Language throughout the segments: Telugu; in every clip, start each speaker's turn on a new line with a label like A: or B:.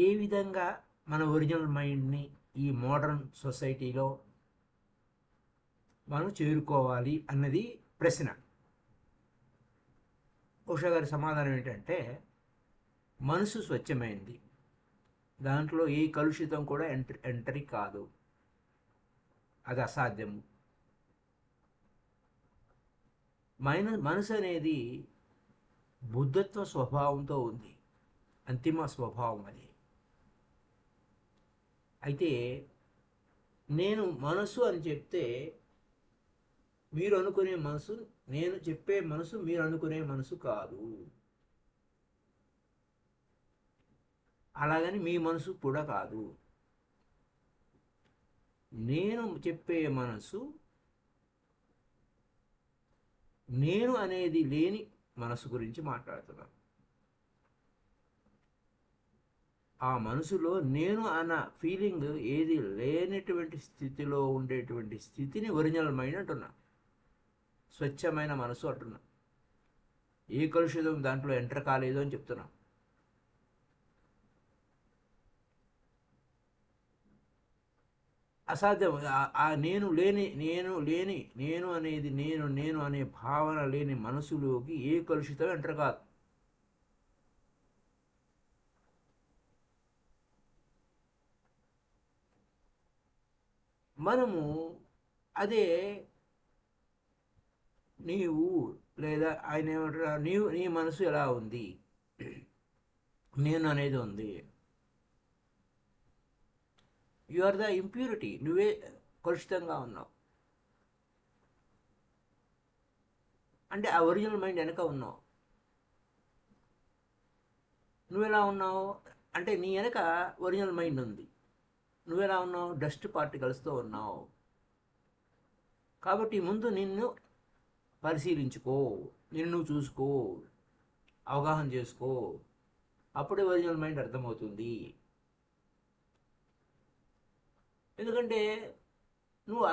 A: ఏ విధంగా మన ఒరిజినల్ మైండ్ని ఈ మోడర్న్ సొసైటీలో మనం చేరుకోవాలి అన్నది ప్రశ్న. ఉషా గారి సమాధానం ఏంటంటే, మనసు స్వచ్ఛమైంది, దాంట్లో ఏ కలుషితం కూడా ఎంట్రీ కాదు, అది అసాధ్యము. మనసు అనేది బుద్ధత్వ స్వభావంతో ఉంది, అంతిమ స్వభావం అది. అయితే నేను మనసు అని చెప్తే మీరు అనుకునే మనసు, నేను చెప్పే మనసు మీరు అనుకునే మనసు కాదు. అలాగని మీ మనసు కూడా కాదు. నేను చెప్పే మనసు నేను అనేది లేని మనసు గురించి మాట్లాడుతున్నాను. ఆ మనసులో నేను అన్న ఫీలింగ్ ఏది లేనటువంటి స్థితిలో ఉండేటువంటి స్థితిని ఒరిజినల్ మైండ్ అంటున్నా, స్వచ్ఛమైన మనసు అంటున్నా. ఏ కలుషితం దాంట్లో ఎంటర్ కాలేదు అని చెప్తున్నా. అసాధ్యం. ఆ నేను అనేది నేను అనే భావన లేని మనసులోకి ఏ కలుషితం ఎంటర్ కాదు. మనము అదే నీవు లేదా ఆయన ఏమంటారు, నీ మనసు ఎలా ఉంది, నేను అనేది ఉంది. యు ఆర్ ద ఇంప్యూరిటీ, నువ్వే కలుషితంగా ఉన్నావు. అంటే ఆ ఒరిజినల్ మైండ్ వెనక ఉన్నావు. నువ్వెలా ఉన్నావు అంటే నీ వెనక ఒరిజినల్ మైండ్ ఉంది. నువ్వెలా ఉన్నావు, డస్ట్ పార్టికల్స్తో ఉన్నావు. కాబట్టి ముందు నిన్ను పరిశీలించుకో, నిన్ను చూసుకో, అవగాహన చేసుకో, అప్పుడే ఒరిజినల్ మైండ్ అర్థమవుతుంది. ఎందుకంటే నువ్వు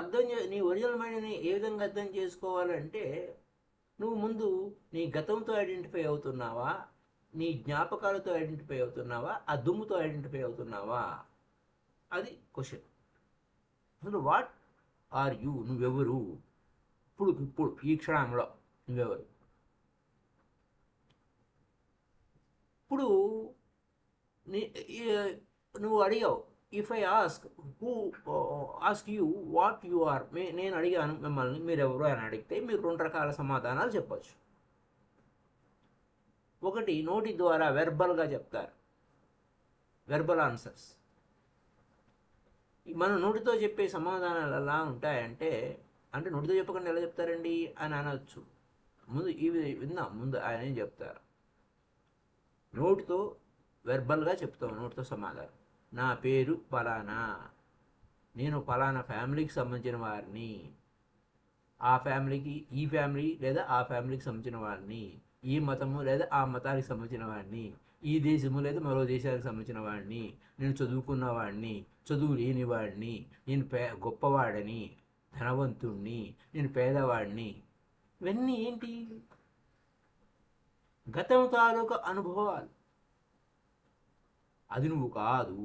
A: నీ ఒరిజినల్ మైండ్ని ఏ విధంగా అర్థం చేసుకోవాలంటే, నువ్వు ముందు నీ గతంతో ఐడెంటిఫై అవుతున్నావా, నీ జ్ఞాపకాలతో ఐడెంటిఫై అవుతున్నావా, ఆ దుమ్ముతో ఐడెంటిఫై అవుతున్నావా, అది క్వశ్చన్. అసలు వాట్ ఆర్ యూ, నువ్వెవరు ఇప్పుడు ఈ క్షణంలో నువ్వెవరు? ఇప్పుడు నువ్వు అడిగావు, if I ask you what you are, నేను అడిగాను మిమ్మల్ని మీరు ఎవరు అని అడిగితే మీరు రెండు రకాల సమాధానాలు చెప్పచ్చు. ఒకటి నోటి ద్వారా వెర్బల్గా చెప్తారు, వెర్బల్ ఆన్సర్స్. మనం నోటితో చెప్పే సమాధానాలు ఎలా ఉంటాయంటే, అంటే నోటితో చెప్పకుండా ఎలా చెప్తారండి అని అనొచ్చు. ముందు ఇవి విందాం, ముందు ఆయన ఏం చెప్తారు. నోటితో వెర్బల్గా చెప్తాం, నోటితో సమాధానం. నా పేరు పలానా, నేను పలానా ఫ్యామిలీకి సంబంధించిన వారిని, ఆ ఫ్యామిలీకి ఈ ఫ్యామిలీ లేదా ఆ ఫ్యామిలీకి సంబంధించిన వాడిని, ఈ మతము లేదా ఆ మతానికి సంబంధించిన వాడిని, ఈ దేశము లేదా మరో దేశానికి సంబంధించిన వాడిని, నేను చదువుకున్న వాడిని, చదువు లేని వాడిని, నేను గొప్పవాడని, ధనవంతుణ్ణి, నేను పేదవాడిని. ఇవన్నీ ఏంటి? గతం తాలూకా అనుభవాలు. అది నువ్వు కాదు.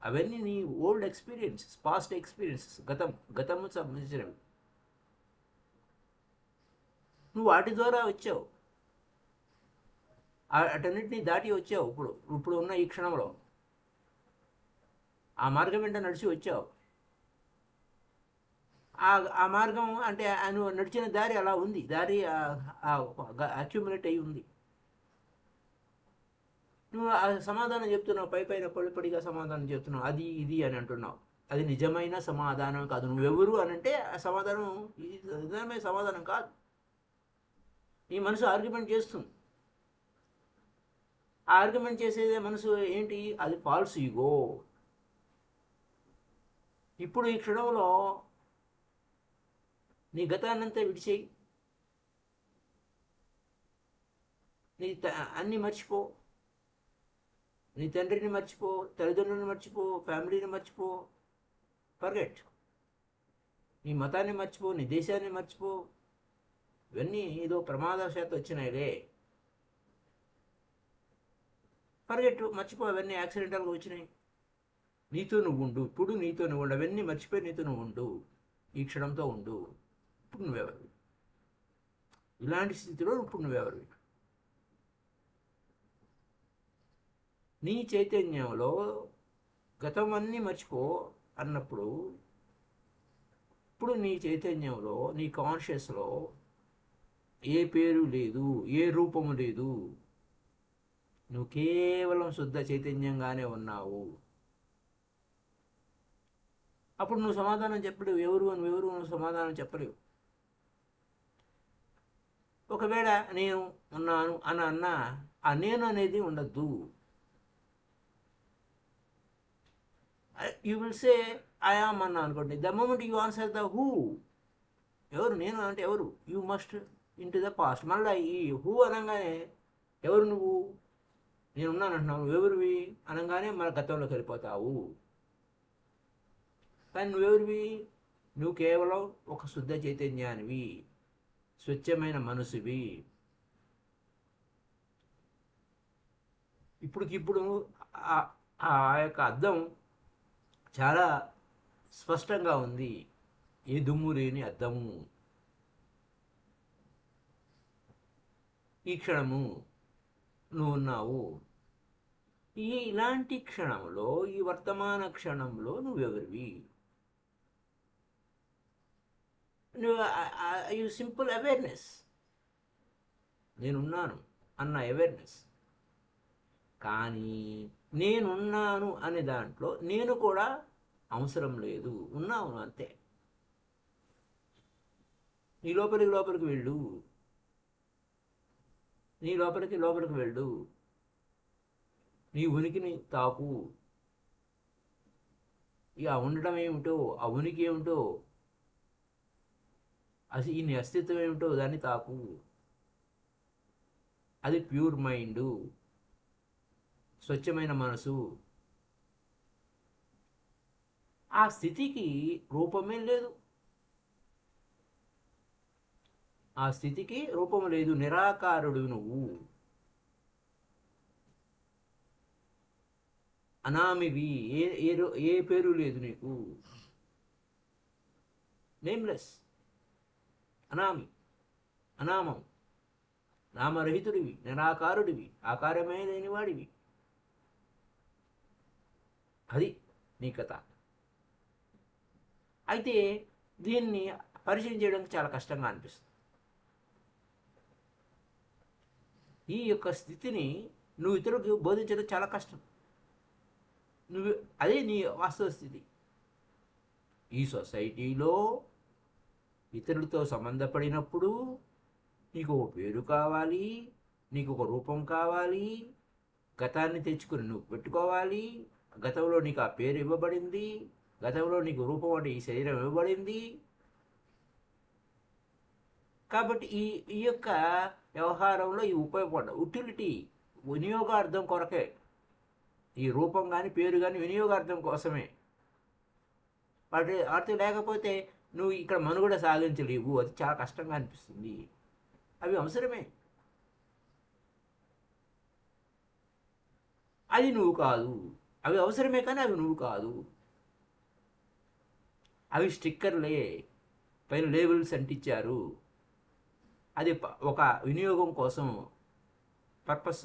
A: అవన్నీ నీ ఓల్డ్ ఎక్స్పీరియన్సెస్, పాస్ట్ ఎక్స్పీరియన్సెస్, గతము సంబంధించినవి. నువ్వు వాటి ద్వారా వచ్చావు, అటన్నిటిని దాటి వచ్చావు. ఇప్పుడు ఉన్న ఈ క్షణంలో ఆ మార్గం వెంట నడిచి వచ్చావు. ఆ మార్గం అంటే నువ్వు నడిచిన దారి అలా ఉంది, దారి అక్యుములేట్ అయి ఉంది. నువ్వు ఆ సమాధానం చెప్తున్నావు, పైన పొడిపొడిగా సమాధానం చెప్తున్నావు, అది ఇది అని అంటున్నావు. అది నిజమైన సమాధానం కాదు. నువ్వెవరు అని అంటే ఆ సమాధానం నిజమైన సమాధానం కాదు. నీ మనసు ఆర్గ్యుమెంట్ చేస్తుంది. ఆ ఆర్గ్యుమెంట్ చేసేదే మనసు ఏంటి? అది ఫాల్స్ ఈగో. ఇప్పుడు ఈ క్షణంలో నీ గతాన్నంతా విడిచేయి, నీ అన్నీ మర్చిపో. నీ తండ్రిని మర్చిపో, తల్లిదండ్రులను మర్చిపో, ఫ్యామిలీని మర్చిపో, ఫర్గెట్. నీ మతాన్ని మర్చిపో, నీ దేశాన్ని మర్చిపో. ఇవన్నీ ఏదో ప్రమాదవశాత్తు వచ్చినాయిలే. పరిగెట్టు, మర్చిపో, అవన్నీ యాక్సిడెంటల్గా వచ్చినాయి. నీతో నువ్వు ఉండు, ఇప్పుడు నీతో నువ్వు ఉండు, అవన్నీ మర్చిపోయి నీతో నువ్వు ఉండు, ఈ క్షణంతో ఉండు. ఇప్పుడు నువ్వెవరు? ఇలాంటి స్థితిలో ఇప్పుడు నువ్వెవరు? నీ చైతన్యంలో గతం అన్నీ మర్చిపో అన్నప్పుడు, ఇప్పుడు నీ చైతన్యంలో, నీ కాన్షియస్లో ఏ పేరు లేదు, ఏ రూపము లేదు, నువ్వు కేవలం శుద్ధ చైతన్యంగానే ఉన్నావు. అప్పుడు నువ్వు సమాధానం చెప్పలేవు, ఎవరు అని నువ్వు సమాధానం చెప్పలేవు. ఒకవేళ నేను ఉన్నాను అని అన్నా, ఆ నేను అనేది ఉండద్దు. You will say I am అన్నా అనుకోండి, the moment you answer the who, ఎవరు నేను అంటే ఎవరు, you must into the past. మళ్ళీ ఈ హూ అనగానే ఎవరు నువ్వు, నేనున్నాను అంటున్నావు, నువ్వెవరివి అనగానే మన గతంలోకి వెళ్ళిపోతావు. కానీ నువ్వెవరివి? నువ్వు కేవలం ఒక శుద్ధ చైతన్యానివి, స్వచ్ఛమైన మనసువి. ఇప్పటికిప్పుడు ఆ యొక్క అద్దం చాలా స్పష్టంగా ఉంది, ఏ దుమ్ము లేని అద్దము. ఈ క్షణము నువ్వు ఉన్నావు. ఇలాంటి క్షణంలో, ఈ వర్తమాన క్షణంలో నువ్వెవరివి? నువ్వు సింపుల్ అవేర్నెస్, నేనున్నాను అన్న అవేర్నెస్. కానీ నేనున్నాను అనే దాంట్లో నేను కూడా అవసరం లేదు, ఉన్నావు అంతే. నీ లోపలికి వెళ్ళు, నీ లోపలికి వెళ్ళు, నీ ఉనికిని తాకు. ఇక ఉండడం ఏమిటో, ఆ ఉనికి ఏమిటో, అది నీ అస్తిత్వం ఏమిటో దాన్ని తాకు. అది ప్యూర్ మైండు, స్వచ్ఛమైన మనసు. ఆ స్థితికి రూపమే లేదు, ఆ స్థితికి రూపం లేదు, నిరాకారుడు నువ్వు, అనామివి, ఏ పేరు లేదు నీకు, నేమ్లెస్, అనామి, అనామం, నామరహితుడివి, నిరాకారుడివి, ఆకారమే లేనివాడివి. అది నీ కథ. అయితే దీన్ని పరిచయం చేయడానికి చాలా కష్టంగా అనిపిస్తుంది. ఈ యొక్క స్థితిని నువ్వు ఇతరులకు బోధించడం చాలా కష్టం. అదే నీ వాస్తవ స్థితి. ఈ సొసైటీలో ఇతరులతో సంబంధపడినప్పుడు నీకు ఒక పేరు కావాలి, నీకు ఒక రూపం కావాలి, గతాన్ని తెచ్చుకుని నువ్వు పెట్టుకోవాలి. గతంలో నీకు ఆ పేరు ఇవ్వబడింది, గతంలో నీకు రూపం అంటే ఈ శరీరం ఇవ్వబడింది. కాబట్టి ఈ యొక్క వ్యవహారంలో ఈ యుటిలిటీ, వినియోగార్థం కొరకే. ఈ రూపం కానీ పేరు కానీ వినియోగార్థం కోసమే. వాటి లేకపోతే నువ్వు ఇక్కడ మనుగడ సాగించలేవు, అది చాలా కష్టంగా అనిపిస్తుంది. అవి అవసరమే, అది నువ్వు కాదు. అవి అవసరమే కానీ అవి నువ్వు కాదు. అవి స్టిక్కర్లే, పైన లేబుల్స్ అంటించారు. అది ఒక వినియోగం కోసం, పర్పస్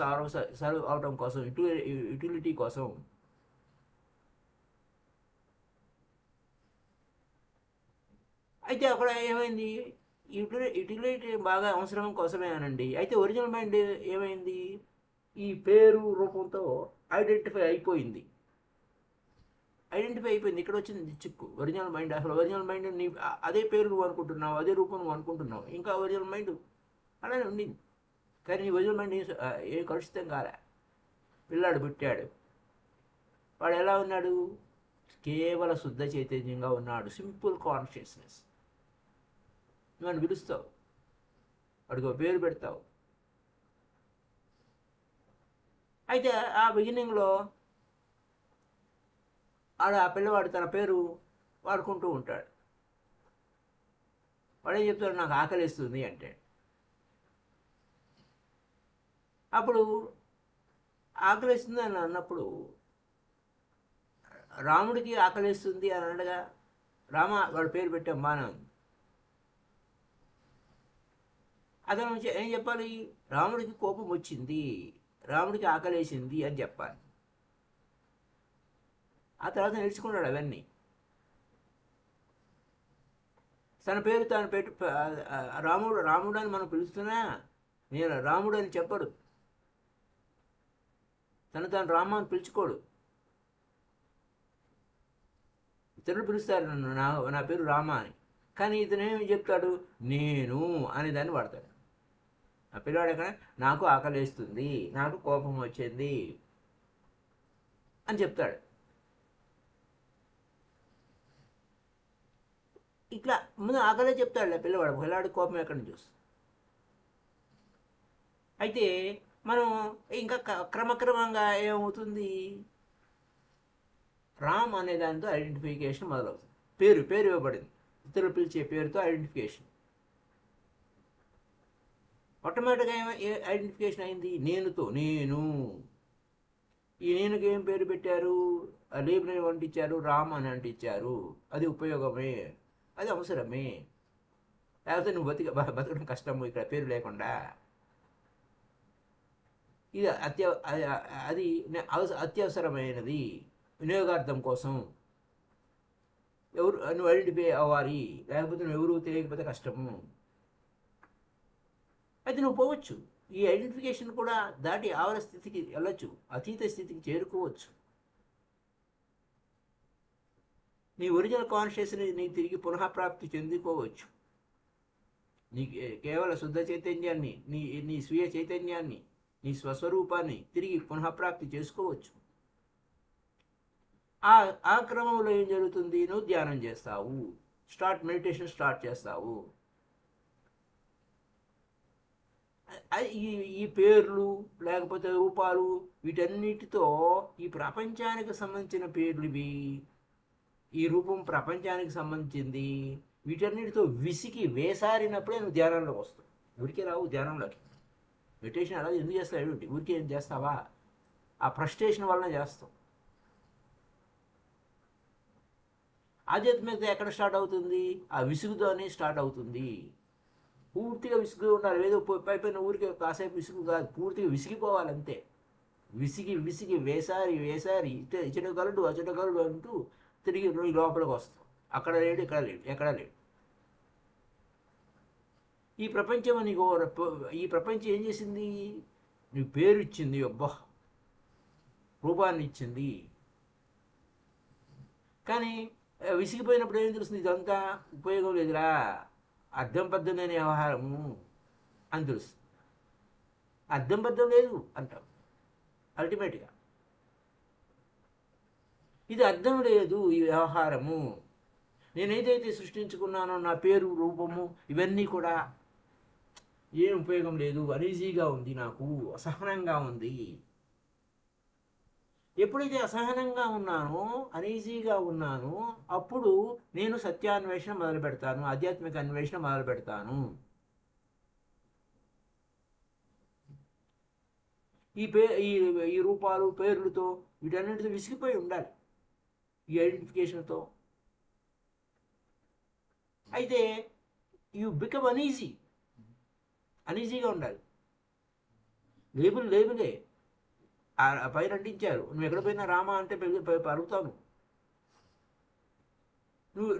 A: సర్వ్ అవడం కోసం, యూటిలిటీ కోసం. అయితే అక్కడ ఏమైంది? యూటిలిటీ బాగా అవసరం కోసమే అనండి. అయితే ఒరిజినల్ మైండ్ ఏమైంది? ఈ పేరు రూపంతో ఐడెంటిఫై అయిపోయింది. ఇక్కడ వచ్చింది చిక్కు. ఒరిజినల్ మైండ్, అసలు ఒరిజినల్ మైండ్ నీ అదే పేరు నువ్వు అనుకుంటున్నావు, అదే రూపం నువ్వు అనుకుంటున్నావు, ఇంకా ఒరిజినల్ మైండ్ అలానే ఉండింది. కానీ నీ ఒరిజినల్ మైండ్ ఏం కలుషితం కాలే. పిల్లాడు పుట్టాడు, వాడు ఎలా ఉన్నాడు? కేవల శుద్ధ చైతన్యంగా ఉన్నాడు, సింపుల్ కాన్షియస్నెస్. నువ్వు పిలుస్తావు, వాడికి ఒక పేరు పెడతావు. అయితే ఆ బిగినింగ్లో ఆ పిల్లవాడు తన పేరు వాడుకుంటూ ఉంటాడు. వాడేం చెప్తాడు? నాకు ఆకలిస్తుంది అంటే. అప్పుడు ఆకలిస్తుంది అని అన్నప్పుడు రాముడికి ఆకలిస్తుంది అని అనగా రామ వాడి పేరు పెట్టాం బాగానే ఉంది. అతను ఏం చెప్పాలి? రాముడికి కోపం వచ్చింది, రాముడికి ఆకలేసింది అని చెప్పాలి. ఆ తర్వాత నేర్చుకున్నాడు అవన్నీ. తన పేరు తాను పెట్టు రాముడు రాముడు అని మనం పిలుస్తున్నా నేను రాముడు అని చెప్పడు. తాను రామ అని పిలుచుకోడు. ఇతరులు పిలుస్తారు నన్ను, నా పేరు రామ అని. కానీ ఇతనేమి చెప్తాడు? నేను అనే దాన్ని వాడతాడు. ఆ పిల్లవాడు ఎక్కడ నాకు ఆకలేస్తుంది, నాకు కోపం వచ్చింది అని చెప్తాడు. ఇట్లా ముందు ఆకలే చెప్తాడులే పిల్లవాడు కోపం ఎక్కడి నుంచి వస్తుంది. అయితే మనం ఇంకా క్రమక్రమంగా ఏమవుతుంది? రామ్ అనే దానితో ఐడెంటిఫికేషన్ మొదలవుతుంది. పేరు ఇవ్వబడింది, ఇతరులు పిలిచే పేరుతో ఐడెంటిఫికేషన్. ఆటోమేటిక్గా ఐడెంటిఫికేషన్ అయింది నేనుతో. ఈ నేనుకి ఏం పేరు పెట్టారు? లేబుల్ అంటించారు, రామ్ అని అంటించారు. అది ఉపయోగమే, అది అవసరమే. లేకపోతే నువ్వు బతకడం కష్టము ఇక్కడ పేరు లేకుండా. ఇది అది అత్యవసరమైనది, వినియోగార్థం కోసం. నువ్వు ఐడెంటిఫై అవ్వాలి, లేకపోతే నువ్వు ఎవరు తెలియకపోతే కష్టము. అయితే నువ్వు పోవచ్చు, ఈ ఐడెంటిఫికేషన్ కూడా దాటి ఆవల స్థితికి వెళ్ళొచ్చు, అతీత స్థితికి చేరుకోవచ్చు. నీ ఒరిజినల్ కాన్షియస్ని నీ తిరిగి పునఃప్రాప్తి చెందుకోవచ్చు. నీ కేవల శుద్ధ చైతన్యాన్ని, నీ స్వీయ చైతన్యాన్ని, నీ స్వస్వరూపాన్ని తిరిగి పునఃప్రాప్తి చేసుకోవచ్చు. ఆ క్రమంలో ఏం జరుగుతుంది? నువ్వు ధ్యానం చేస్తావు, మెడిటేషన్ స్టార్ట్ చేస్తావు. ఈ పేర్లు లేకపోతే రూపాలు వీటన్నిటితో ఈ ప్రపంచానికి సంబంధించిన పేర్లు ఇవి, ఈ రూపం ప్రపంచానికి సంబంధించింది, వీటన్నిటితో విసికి వేసారినప్పుడే నువ్వు ధ్యానంలోకి వస్తావు. ఊరికే రావు ధ్యానంలోకి. మెడిటేషన్ అలా ఎందుకు చేస్తావు? ఏమిటి ఊరికే ఏం చేస్తావా? ఆ ఫ్రస్ట్రేషన్ వలన చేస్తావు. ఆధ్యాత్మికత ఎక్కడ స్టార్ట్ అవుతుంది? ఆ విసుగుతోనే స్టార్ట్ అవుతుంది. పూర్తిగా విసుగు ఉండాలి. ఏదో పైన ఊరికి కాసేపు విసుగు కాదు, పూర్తిగా విసిగిపోవాలంతే. విసిగి వేసారి ఇచ్చటగలడు అచ్చటగలడు అంటూ తిరిగి లోపలికి వస్తాం. అక్కడ లేడు, ఇక్కడ లేడు, ఎక్కడా లేడు. ఈ ప్రపంచం ఏం చేసింది? నీ పేరు ఇచ్చింది, అబ్బా రూపాన్ని ఇచ్చింది. కానీ విసిగిపోయినప్పుడు ఏం తెలుస్తుంది? ఇదంతా ఉపయోగం లేదురా, అర్థం పద్ధం లేని వ్యవహారము అని తెలుస్తుంది. అర్థం పద్ధం లేదు అంటాం అల్టిమేట్గా. ఇది అర్థం లేదు ఈ వ్యవహారము. నేనేదైతే సృష్టించుకున్నానో నా పేరు రూపము ఇవన్నీ కూడా ఏం ఉపయోగం లేదు, అనీజీగా ఉంది, నాకు అసహనంగా ఉంది. ఎప్పుడైతే అసహనంగా ఉన్నానో, అనీజీగా ఉన్నానో, అప్పుడు నేను సత్యాన్వేషణ మొదలు పెడతాను, ఆధ్యాత్మిక అన్వేషణ మొదలు పెడతాను. ఈ రూపాలు పేర్లతో వీటన్నిటితో విసిగిపోయి ఉండాలి, ఈ ఐడెంటిఫికేషన్తో. అయితే యు బికమ్ అనీజీగా ఉండాలి. లేబులే పైన అంటించారు, నువ్వు ఎక్కడ పోయినా రామా అంటే పలుకుతావు.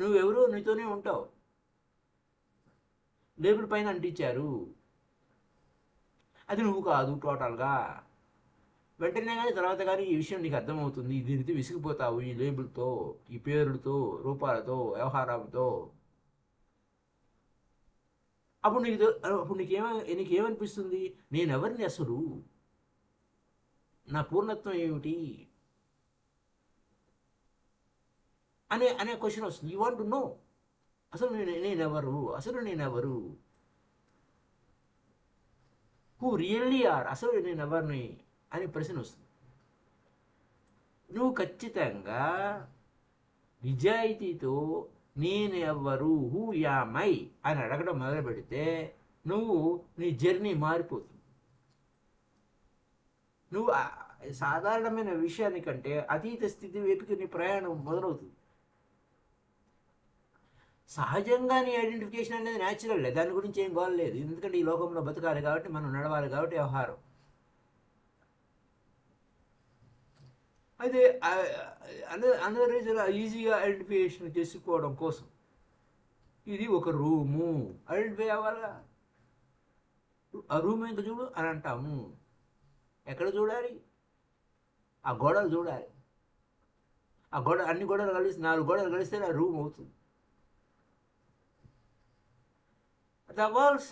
A: నువ్వెవరో నీతోనే ఉంటావు. లేబుల్ పైన అంటించారు, అది నువ్వు కాదు టోటల్గా. వెంటనే కానీ తర్వాత కానీ ఈ విషయం నీకు అర్థమవుతుంది. దీనితో విసిగిపోతావు, ఈ లేబుల్తో, ఈ పేర్లతో, రూపాలతో, వ్యవహారంతో. అప్పుడు నీకేమనిపిస్తుంది? నేనెవరిని అసలు? నా పూర్ణత్వం ఏమిటి అనే క్వశ్చన్ వస్తుంది. యూ వాంట్ టు నో అసలు నేనెవరు, హూ రియల్లీ ఆర్, అసలు నేనెవరిని అనే ప్రశ్న వస్తుంది. నువ్వు ఖచ్చితంగా నిజాయితీతో నేను ఎవ్వరు, హూ యామై అని అడగడం మొదలు పెడితే నీ జర్నీ మారిపోతుంది. సాధారణమైన విషయానికంటే అతీత స్థితి వైపుకి నీ ప్రయాణం మొదలవుతుంది. సహజంగా నీ ఐడెంటిఫికేషన్ అనేది న్యాచురల్, దాని గురించి ఏం గోల లేదు. ఎందుకంటే ఈ లోకంలో బతకాలి కాబట్టి, మనం నడవాలి కాబట్టి వ్యవహారం. అయితే అందరూ ఈజీగా ఐడెంటిఫికేషన్ చేసుకోవడం కోసం ఇది ఒక రూము ఐడెంటిఫై అవ్వాలిగా. ఆ రూమ్ ఇంకా చూడు అని అంటాము. ఎక్కడ చూడాలి? ఆ గోడలు చూడాలి. ఆ అన్ని గోడలు కలిసి 4 గోడలు కలిస్తే ఆ రూమ్ అవుతుంది. ద వాల్స్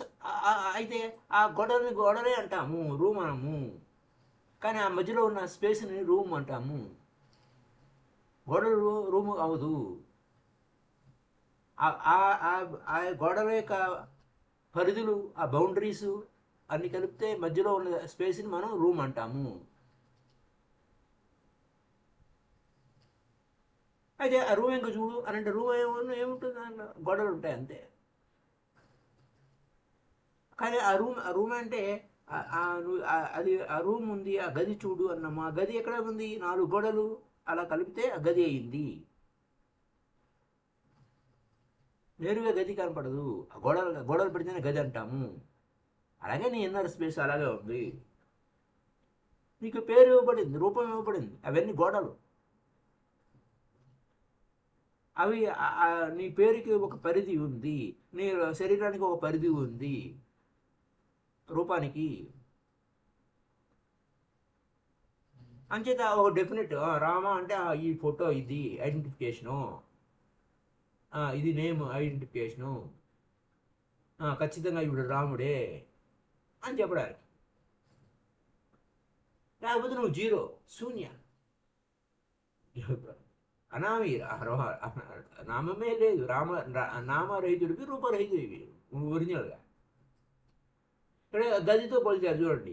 A: అయితే ఆ గోడలే అంటాము రూమ్ అనము. కానీ ఆ మధ్యలో ఉన్న స్పేస్ని రూమ్ అంటాము. గోడలు రూమ్ అవ్వదు. ఆ గోడల యొక్క పరిధులు, ఆ బౌండరీస్ అన్ని కలిపితే మధ్యలో ఉన్న స్పేస్ని మనం రూమ్ అంటాము. అయితే ఆ రూమ్ ఇంకా చూడు అని అంటే రూమ్ ఏముంటుంది? దాంట్లో గోడలు ఉంటాయి అంతే. కానీ ఆ రూమ్ అంటే అది ఆ రూమ్ ఉంది, ఆ గది చూడు అన్నమా. ఆ గది ఎక్కడ ఉంది? 4 గోడలు అలా కలిపితే ఆ గది అయింది. నేరుగా గది కనపడదు. ఆ గోడలు పెడితేనే గది అంటాము. అలాగే నీ ఇన్నర్ స్పేస్ అలాగే ఉంది. నీకు పేరు ఇవ్వబడింది, రూపం ఇవ్వబడింది, అవన్నీ గోడలు. అవి నీ పేరుకి ఒక పరిధి ఉంది, నీ శరీరానికి ఒక పరిధి ఉంది, రూపానికి. అంచేత ఒక డెఫినెట్ రామ అంటే ఈ ఫోటో, ఇది ఐడెంటిఫికేషను, ఇది నేమ్ ఐడెంటిఫికేషను, ఖచ్చితంగా ఇప్పుడు రాముడే అని చెప్పడానికి. లేకపోతే నువ్వు జీరో, శూన్య, అనామి, నామమే లేదు. నామరహితుడివి, రూపరహితుడివి ఒరిజినల్గా. ఇక్కడ గదితో పోల్చారు చూడండి.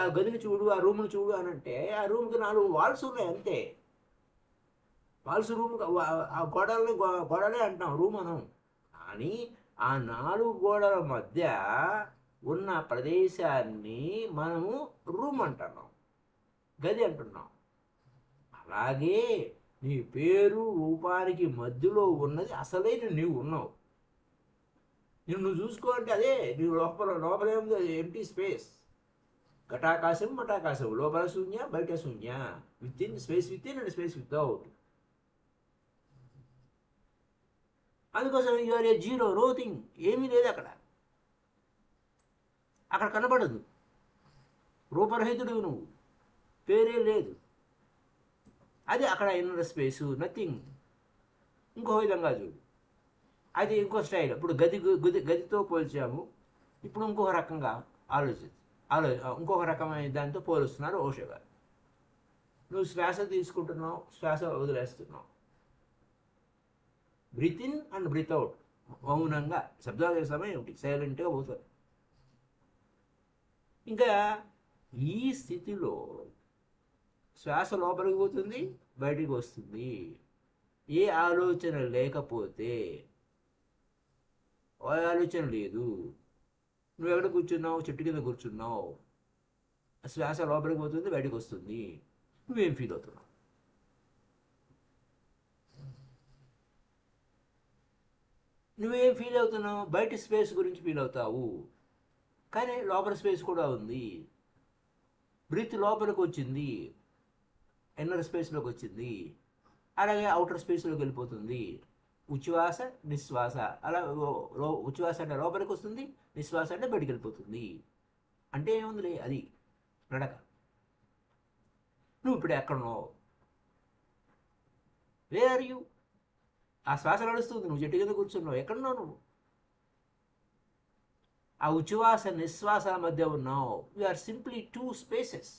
A: ఆ గదిని చూడు, ఆ రూమ్ని చూడు అని అంటే ఆ రూమ్కి 4 వాల్స్ ఉన్నాయి అంతే. వాల్స్ రూమ్, ఆ గోడలే అంటాం రూమ్ అనం. కానీ ఆ 4 గోడల మధ్య ఉన్న ప్రదేశాన్ని మనము రూమ్ అంటున్నాం, గది అంటున్నాం. అలాగే నీ పేరు రూపానికి మధ్యలో ఉన్నది అసలైన నీవు ఉన్నావు. నువ్వు చూసుకో అంటే అదే నీ లోపల ఏముంది? Empty space. ఘటాకాశం మఠాకాశం, లోపల శూన్య బయట శూన్య, space with in and space without. అందుకోసం యూఆర్ ఏ జీరో, నోథింగ్, ఏమీ లేదు అక్కడ. కనపడదు. రూపరహితుడు నువ్వు, పేరే లేదు. అది అక్కడ ఇన్నర్ స్పేసు, నథింగ్. ఇంకో విధంగా చూడు, అది ఇంకో స్టైల్. ఇప్పుడు గదితో పోల్చాము. ఇప్పుడు ఇంకొక రకంగా ఇంకొక రకమైన దాంతో పోలుస్తున్నారు ఓషో గారు. నువ్వు శ్వాస తీసుకుంటున్నావు, శ్వాస వదిలేస్తున్నావు. Breathe in and breathe out, మౌనంగా. శబ్దాలు చేస్తామో ఏమిటి, సైలెంట్గా పోతుంది. ఇంకా ఈ స్థితిలో శ్వాస లోపలికి పోతుంది, బయటికి వస్తుంది. ఏ ఆలోచన లేకపోతే, ఆలోచన లేదు, నువ్వు ఎక్కడ కూర్చున్నావు? చెట్టు కింద కూర్చున్నావు. శ్వాస లోపలికి పోతుంది, బయటకు వస్తుంది. నువ్వేం ఫీల్ అవుతున్నావు? బయట స్పేస్ గురించి ఫీల్ అవుతావు, కానీ లోపల స్పేస్ కూడా ఉంది. బ్రీత్ లోపలికి వచ్చింది, ఇన్నర్ స్పేస్లోకి వచ్చింది. అలాగే అవుటర్ స్పేస్లోకి వెళ్ళిపోతుంది. ఉచ్ఛ్వాస నిశ్వాస, అలా ఉచ్ఛ్వాస అంటే లోపలికి వస్తుంది, నిశ్వాస అంటే బయటికి వెళ్ళిపోతుంది. అంటే ఏముందిలే, అది నడక. నువ్వు ఇప్పుడు ఎక్కడున్నావు? వే ఆర్ యూ? ఆ శ్వాస నడుస్తుంది, నువ్వు చెట్టు కింద కూర్చున్నావు. ఎక్కడున్నావు నువ్వు? ఆ ఉచ్ఛ్వాస నిశ్వాస మధ్య ఉన్నావు. You are simply 2 spaces.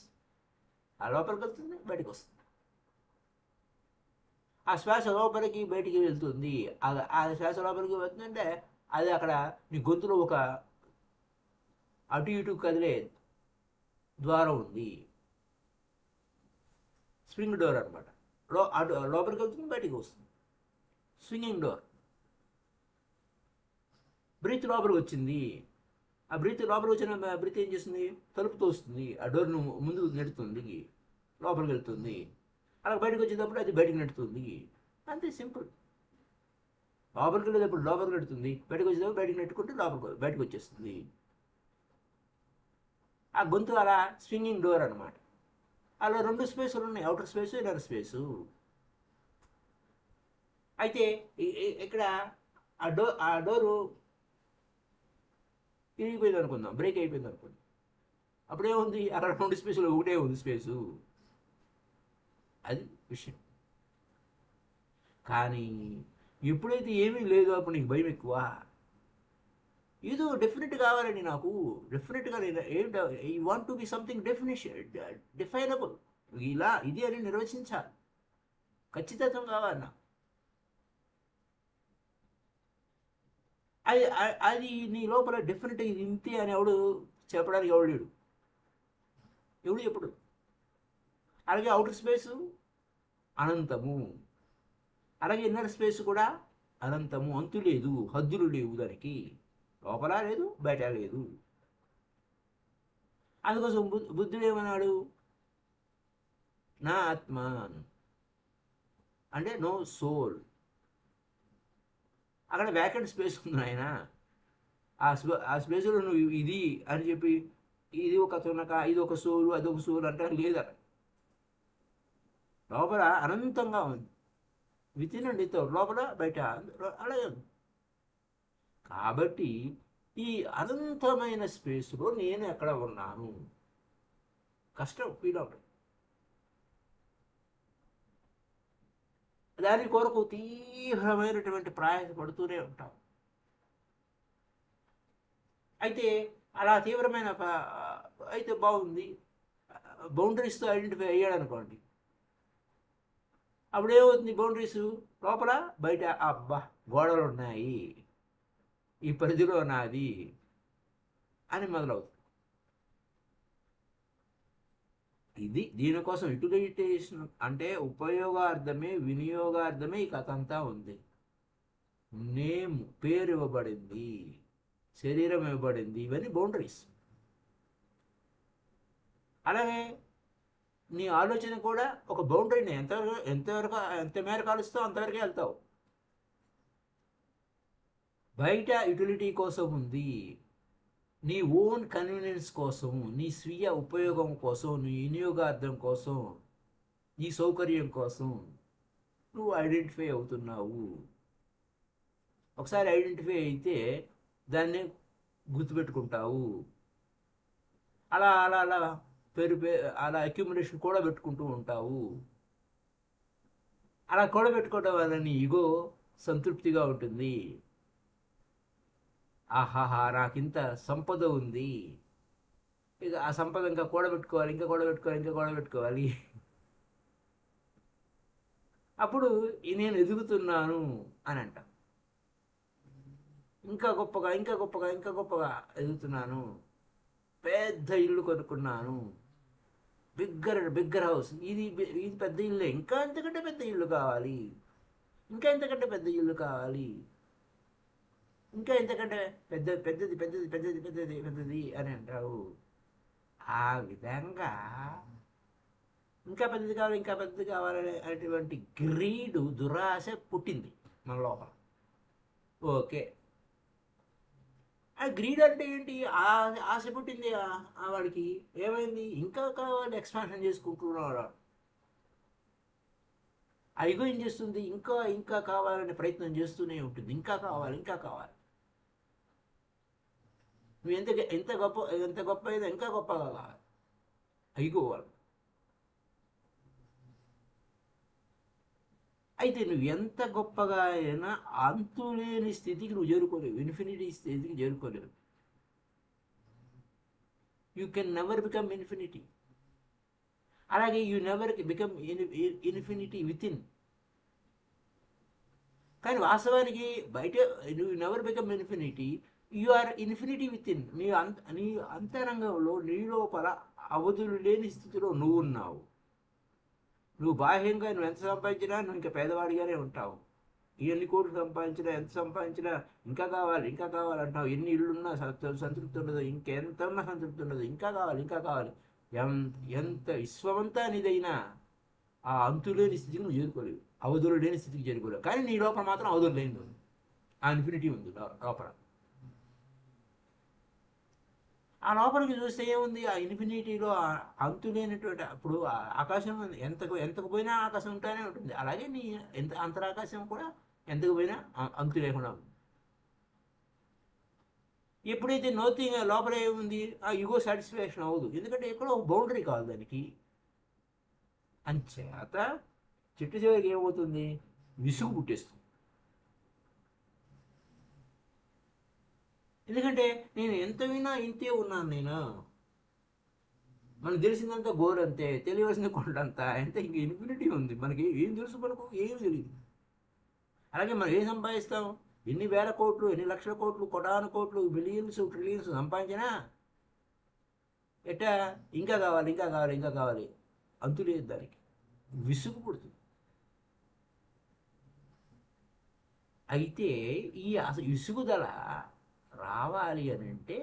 A: ఆ లోపలికి వెళ్తుంది, బయటికి వస్తుంది. ఆ శ్వాస లోపలికి బయటికి వెళ్తుంది. ఆ శ్వాస లోపలికి వెళ్తుందంటే అది అక్కడ నీ గొంతులో ఒక అటు ఇటు కదిలే ద్వారం ఉంది, స్వింగ్ డోర్ అనమాట. లోపలికి వెళ్తుంది, బయటికి వస్తుంది, స్వింగింగ్ డోర్. బ్రీత్ లోపలికి వచ్చింది. ఆ బ్రీత్ లోపలికి వచ్చిన బ్రీత్ ఏం చేస్తుంది? తలుపు తోస్తుంది, ఆ డోర్ను ముందుకు నెడుతుంది. లోపలికి వెళ్తుంది. అలా బయటకు వచ్చేటప్పుడు అది బయటకు నెట్టుతుంది. అంతే సింపుల్. లోపలికి వెళ్ళేటప్పుడు లోపలికి నెడుతుంది, బయటకు వచ్చేటప్పుడు బయటకు నెట్టుకుంటే బయటకు వచ్చేస్తుంది. ఆ గొంతు అలా స్వింగింగ్ డోర్ అనమాట. అలా 2 స్పేసులు ఉన్నాయి, అవుటర్ స్పేసు, ఇన్నర్ స్పేసు. అయితే ఇక్కడ ఆ డోరు ఇరిగిపోయింది అనుకుందాం, బ్రేక్ అయిపోయింది అనుకుందాం. అప్పుడేముంది, అక్కడ 2 స్పేసులు ఒకటే ఉంది స్పేసు. అది విషయం. కానీ ఎప్పుడైతే ఏమీ లేదో అప్పుడు నీకు భయం ఎక్కువ. ఏదో డెఫినెట్ కావాలండి నాకు, డెఫినెట్గా నేను ఏంటి, I want to be something definable. ఇలా ఇది అని నిర్వచించాలి, ఖచ్చితత్వం కావాలి నాకు. అది నీ లోపల డెఫినెట్ ఇది ఇంతే అని ఎవడు చెప్పడానికి ఎవడు ఎప్పుడు. అలాగే అవుటర్ స్పేసు అనంతము, అలాగే ఇన్నర్ స్పేస్ కూడా అనంతము, అంతు లేదు, హద్దులు లేవు దానికి. లోపల లేదు, బయట లేదు. అందుకోసం బుద్ధుడు ఏమన్నాడు, నా ఆత్మ అంటే నో సోల్. అక్కడ వ్యాకెంట్ స్పేస్ ఉంది ఆయన. ఆ స్పేస్లో నువ్వు ఇది అని చెప్పి ఇది ఒక తునక, ఇది ఒక సోలు, అదొక సోలు అంటే లేదు. అక్కడ లోపల అనంతంగా ఉంది, వితిన్ అండ్ వితౌట్, లోపల బయట అలాగే ఉంది. కాబట్టి ఈ అనంతమైన స్పేస్లో నేను ఎక్కడ ఉన్నాను, కష్టం ఫీల్ అవుతుంది. దాని కొరకు తీవ్రమైనటువంటి ప్రయాసపడుతూనే ఉంటాం. అయితే అలా తీవ్రమైన అయితే బాగుంది, బౌండరీస్తో ఐడెంటిఫై అయ్యాడు అనుకోండి. అప్పుడేమవుతుంది, బౌండరీస్ లోపల బయట, అబ్బా గోడలు ఉన్నాయి, ఈ పరిధిలో నాది అని మొదలవుతుంది. దీనికోసం యూటిలైజేషన్ అంటే ఉపయోగార్థమే, వినియోగార్థమే ఈ కథ అంతా ఉంది. నేమ్, పేరు ఇవ్వబడింది, శరీరం ఇవ్వబడింది, ఇవన్నీ బౌండరీస్. అలాగే నీ ఆలోచన కూడా ఒక బౌండరీని ఎంత మేరకు ఆలోచిస్తావు అంతవరకే వెళ్తావు. బయట యూటిలిటీ కోసం ఉంది, నీ ఓన్ కన్వీనియన్స్ కోసం, నీ స్వీయ ఉపయోగం కోసం, నీ వినియోగార్థం కోసం, నీ సౌకర్యం కోసం నువ్వు ఐడెంటిఫై అవుతున్నావు. ఒకసారి ఐడెంటిఫై అయితే దాన్ని గుర్తుపెట్టుకుంటావు. అలా అలా అలా అలా అక్యుములేషన్ కూడా పెట్టుకుంటూ ఉంటావు. అలా కూడా పెట్టుకోవడం వల్ల నీ ఈగో సంతృప్తిగా ఉంటుంది. ఆహాహా, నాకింత సంపద ఉంది, ఇక ఆ సంపద ఇంకా కూడబెట్టుకోవాలి, ఇంకా కూడబెట్టుకోవాలి, ఇంకా కూడబెట్టుకోవాలి. అప్పుడు నేను ఎదుగుతున్నాను అని అంట. ఇంకా గొప్పగా, ఇంకా గొప్పగా, ఇంకా గొప్పగా ఎదుగుతున్నాను. పెద్ద ఇల్లు కొనుక్కున్నాను, బిగ్గర్ హౌస్, ఇది పెద్ద ఇల్లే, ఇంకా ఎంతకంటే పెద్ద ఇల్లు కావాలి, ఇంకా ఎంతకంటే పెద్ద ఇల్లు కావాలి, ఇంకా ఎంతకంటే పెద్దది పెద్దది పెద్దది పెద్దది పెద్దది పెద్దది అని అంటావు. ఆ విధంగా ఇంకా పెద్దది కావాలి, ఇంకా పెద్దది కావాలనే అటువంటి గ్రీడు, దురాశ పుట్టింది మన లోపల. ఓకే, ఆ గ్రీడ్ అంటే ఏంటి, ఆశ పుట్టింది వాడికి. ఏమైంది, ఇంకా కావాలి, ఎక్స్పాన్షన్ చేసుకుంటున్నాడు. ఆ ఈగో ఏం చేస్తుంది, ఇంకా ఇంకా కావాలనే ప్రయత్నం చేస్తూనే ఉంటుంది. ఇంకా కావాలి, ఇంకా కావాలి. నువ్వు ఎంత గొప్ప అయితే ఇంకా గొప్పగా కావాలి ఈగో వాళ్ళు. అయితే నువ్వు ఎంత గొప్పగా అయినా అంతులేని స్థితికి నువ్వు చేరుకోలేవు, ఇన్ఫినిటీ స్థితికి చేరుకోలేవు. You can never become infinity. అలాగే you never become infinity within. కానీ వాస్తవానికి బయట నువ్వు never become infinity, you are infinity within. నీ అంతరంగంలో, నీ లోపల అవధులు లేని స్థితిలో నువ్వు ఉన్నావు. నువ్వు బాహ్యంగా నువ్వు ఎంత సంపాదించినా నువ్వు ఇంకా పేదవాడిగానే ఉంటావు. ఎన్ని కోట్లు సంపాదించినా, ఎంత సంపాదించినా ఇంకా కావాలి, ఇంకా కావాలి అంటావు. ఎన్ని ఇళ్ళున్నా సంతృప్తి ఉండదు, ఇంకెంత ఉన్నా సంతృప్తి ఉండదు, ఇంకా కావాలి, ఇంకా కావాలి. ఎంత విశ్వమంతా నీదైనా ఆ అంతులేని స్థితికి నువ్వు చేరుకోలేవు, అవధులు లేని స్థితికి చేరుకోలేవు. కానీ నీ లోపల మాత్రం అవధులు లేనిది ఉంది, ఆ ఇన్ఫినిటీ ఉంది లోపల. ఆ లోపలికి చూస్తే ఏముంది, ఆ ఇన్ఫినిటీలో అంతు లేనటువంటి, అప్పుడు ఆకాశం ఎంతకు పోయినా ఆకాశం ఉంటానే ఉంటుంది. అలాగే నీ అంతరాకాశం కూడా ఎంతకు పోయినా అంతు లేకుండా ఉంది. ఎప్పుడైతే నోతింగ్ లోపల ఏముంది, ఆ ఈగో సాటిస్ఫాక్షన్ అవ్వదు, ఎందుకంటే ఎక్కడో ఒక బౌండరీ కావాలి దానికి. అంచేత చిట్టు చివరికి ఏమవుతుంది, విసుగు పుట్టేస్తుంది. ఎందుకంటే నేను ఎంత వినా ఇంతే ఉన్నాను, నేను మనకు తెలిసిందంతా గోరంతే, తెలియవలసింది కొండంతా, ఎంత ఇంక ఇన్ఫినిటీ ఉంది. మనకి ఏం తెలుసు, మనకు ఏమి తెలియదు. అలాగే మనం ఏం సంపాదిస్తాం, ఎన్ని వేల కోట్లు, ఎన్ని లక్షల కోట్లు, కోటాను కోట్లు, బిలియన్స్, ట్రిలియన్స్ సంపాదించినా ఎట్టా ఇంకా కావాలి, ఇంకా కావాలి, ఇంకా కావాలి, అంతు లేదు దానికి, విసుగు పుడుతుంది. అయితే ఈ విసుగుదల రావాలి అని అంటే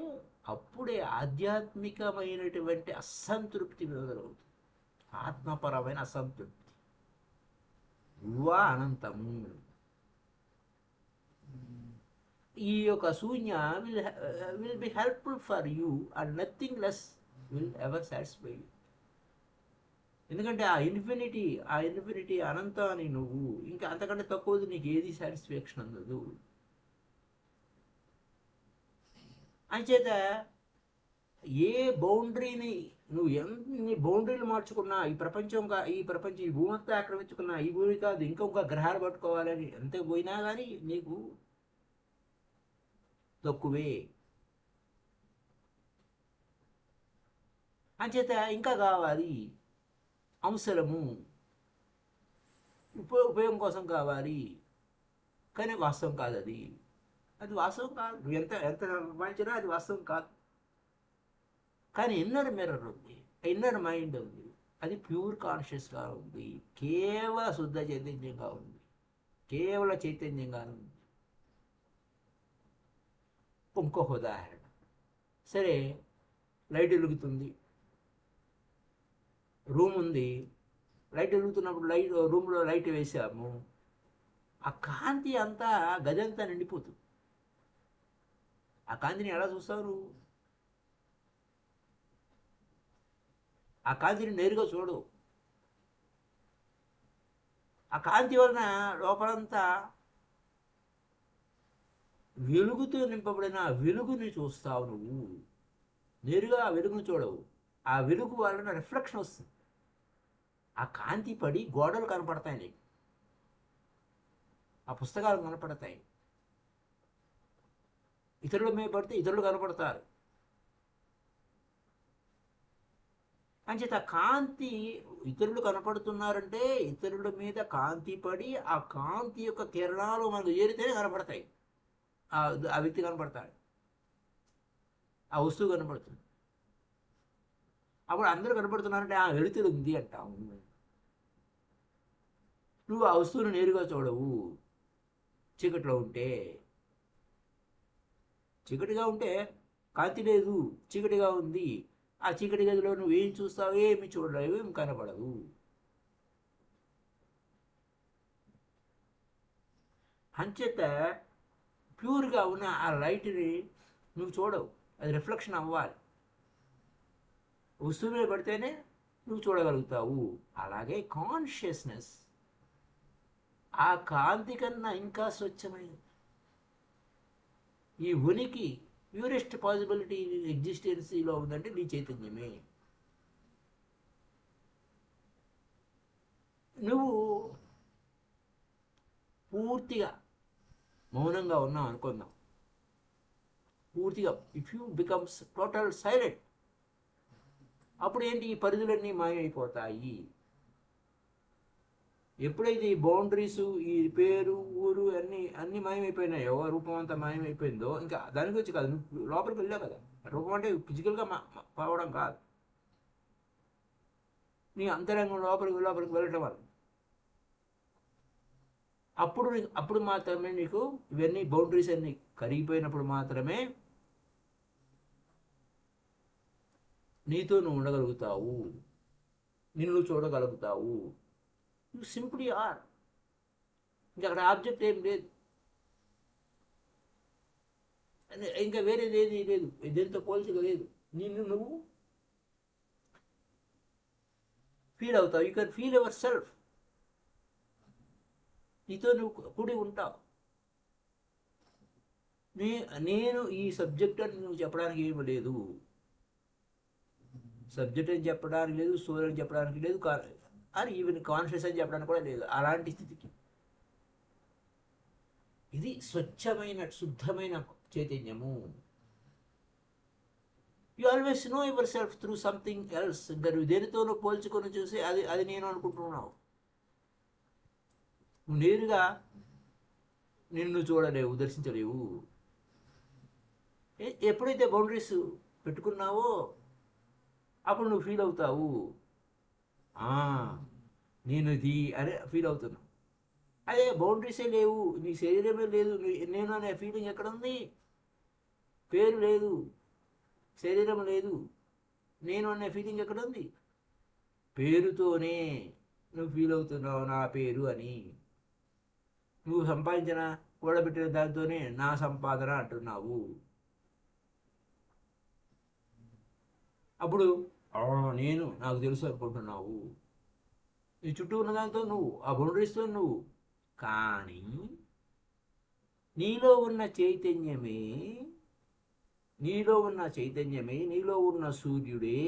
A: అప్పుడే ఆధ్యాత్మికమైనటువంటి అసంతృప్తి మొదలవుతుంది, ఆత్మపరమైన అసంతృప్తి. యువా అనంతము. ఈ యొక్క శూన్య will be helpful for you and nothing less will ever satisfy you. ఎందుకంటే ఆ ఇన్ఫినిటీ అనంతాన్ని నువ్వు ఇంకా అంతకంటే తక్కువది నీకు ఏది సాటిస్ఫాక్షన్ అందదు. అంచేత ఏ బౌండరీని నువ్వు ఎన్ని బౌండరీలు మార్చుకున్నా, ఈ ప్రపంచం ఈ భూమి అంతా ఆక్రమించుకున్నా, ఈ భూమి కాదు ఇంకొక గ్రహాలు పట్టుకోవాలని ఎంత పోయినా కానీ నీకు తక్కువే. అంచేత ఇంకా కావాలి, అవసరము, ఉపయోగం కోసం కావాలి, కానీ వాస్తవం కాదు అది. అది వాస్తవం కాదు, నువ్వు ఎంత ఎంత సంపాదించినా అది వాస్తవం కాదు. కానీ ఇన్నర్ మిర్రర్ ఉంది, ఇన్నర్ మైండ్ ఉంది, అది ప్యూర్ కాన్షియస్గా ఉంది, కేవల శుద్ధ చైతన్యంగా ఉంది, కేవల చైతన్యంగా ఉంది. ఇంకొక ఉదాహరణ, సరే లైట్ వెలుగుతుంది, రూమ్ ఉంది, లైట్ వెలుగుతున్నప్పుడు రూమ్లో లైట్ వేసాము, ఆ కాంతి అంతా గదంతా నిండిపోతుంది. ఆ కాంతిని ఎలా చూస్తావు నువ్వు? ఆ కాంతిని నేరుగా చూడవు. ఆ కాంతి వలన లోపలంతా వెలుగుతో నింపబడిన వెలుగుని చూస్తావు నువ్వు, నేరుగా ఆ వెలుగును చూడవు. ఆ వెలుగు వలన రిఫ్లెక్షన్ వస్తుంది, ఆ కాంతి పడి గోడలు కనపడతాయి నీకు, ఆ పుస్తకాలు కనపడతాయి, ఇతరుల మీద పడితే ఇతరులు కనపడతారు. అంచేత కాంతి ఇతరులు కనపడుతున్నారంటే ఇతరుల మీద కాంతి పడి ఆ కాంతి యొక్క కిరణాలు మనకు చేరితేనే కనపడతాయి, ఆ వ్యక్తి కనపడతాడు, ఆ వస్తువు కనపడుతుంది. అప్పుడు అందరూ కనపడుతున్నారంటే ఆ వెలుతురు ఉంది అంటాము. నువ్వు ఆ వస్తువును నేరుగా చూడవు. చీకటిలో ఉంటే, చీకటిగా ఉంటే కాంతి లేదు, చీకటిగా ఉంది, ఆ చీకటి గదిలో నువ్వేం చూస్తావు, ఏమి చూడలేవు, ఏమి కనపడవు. అంచేత ప్యూర్గా ఉన్న ఆ లైట్ని నువ్వు చూడవు, అది రిఫ్లెక్షన్ అవ్వాలి, వస్తువు మీద పడితేనే నువ్వు చూడగలుగుతావు. అలాగే కాన్షియస్నెస్ ఆ కాంతి కన్నా ఇంకా స్వచ్ఛమైనది. ఈ ఉనికి ప్యూరెస్ట్ పాసిబిలిటీ ఎగ్జిస్టెన్సీలో ఉందంటే నీ చైతన్యమే. నువ్వు పూర్తిగా మౌనంగా ఉన్నావు అనుకుందాం, పూర్తిగా if you becomes total silent, అప్పుడు ఏంటి, ఈ పరిధులన్నీ మాయమైపోతాయి. ఎప్పుడైతే ఈ బౌండరీస్, ఈ పేరు, ఊరు అన్నీ మాయమైపోయినాయో, రూపం అంతా మాయమైపోయిందో, ఇంకా దాని గురించి కాదు, నువ్వు లోపలికి వెళ్ళావు కదా. రూపం అంటే ఫిజికల్గా పోవడం కాదు, నీ అంతరంగం లోపలికి వెళ్ళటం వల్ల అప్పుడు మాత్రమే నీకు ఇవన్నీ బౌండరీస్ అన్నీ కరిగిపోయినప్పుడు మాత్రమే నీతో నువ్వు ఉండగలుగుతావు, నిన్ను చూడగలుగుతావు. You simply are. ఇంకా అక్కడ ఆబ్జెక్ట్ ఏం లేదు, ఇంకా వేరేది ఏది లేదు, దేంతో పోల్చగా లేదు. నిన్ను నువ్వు ఫీల్ అవుతావు. You can feel our self. నీతో నువ్వు కూడి ఉంటావు. నేను ఈ సబ్జెక్ట్ అని నువ్వు చెప్పడానికి ఏమి లేదు, సబ్జెక్ట్ అని చెప్పడానికి లేదు, సోల్ అని చెప్పడానికి లేదు, అని ఈవెన్ కాన్షియస్ అని చెప్పడానికి కూడా లేదు. అలాంటి స్థితికి ఇది స్వచ్ఛమైన శుద్ధమైన చైతన్యము. You always know yourself through something else. ఇంకా నువ్వు దేనితోనూ పోల్చుకొని చూసి అది అది నేను అనుకుంటున్నావు. నువ్వు నేరుగా నిన్ను చూడలేవు, దర్శించలేవు. ఎప్పుడైతే బౌండరీస్ పెట్టుకున్నావో అప్పుడు నువ్వు ఫీల్ అవుతావు, నేను ఇది అనే ఫీల్ అవుతున్నావు. అదే బౌండరీసే లేవు, నీ శరీరమే లేదు, నేను అనే ఫీలింగ్ ఎక్కడ ఉంది? పేరు లేదు, శరీరం లేదు, నేను అనే ఫీలింగ్ ఎక్కడ ఉంది? పేరుతోనే నువ్వు ఫీల్ అవుతున్నావు నా పేరు అని. నువ్వు సంపాదించిన కూడబెట్టిన దానితోనే నా సంపాదన అంటున్నావు. అప్పుడు నేను నాకు తెలుసు అనుకుంటున్నావు. నీ చుట్టూ ఉన్న దాంతో నువ్వు, ఆ బౌండరీస్తో నువ్వు. కానీ నీలో ఉన్న చైతన్యమే, నీలో ఉన్న సూర్యుడే,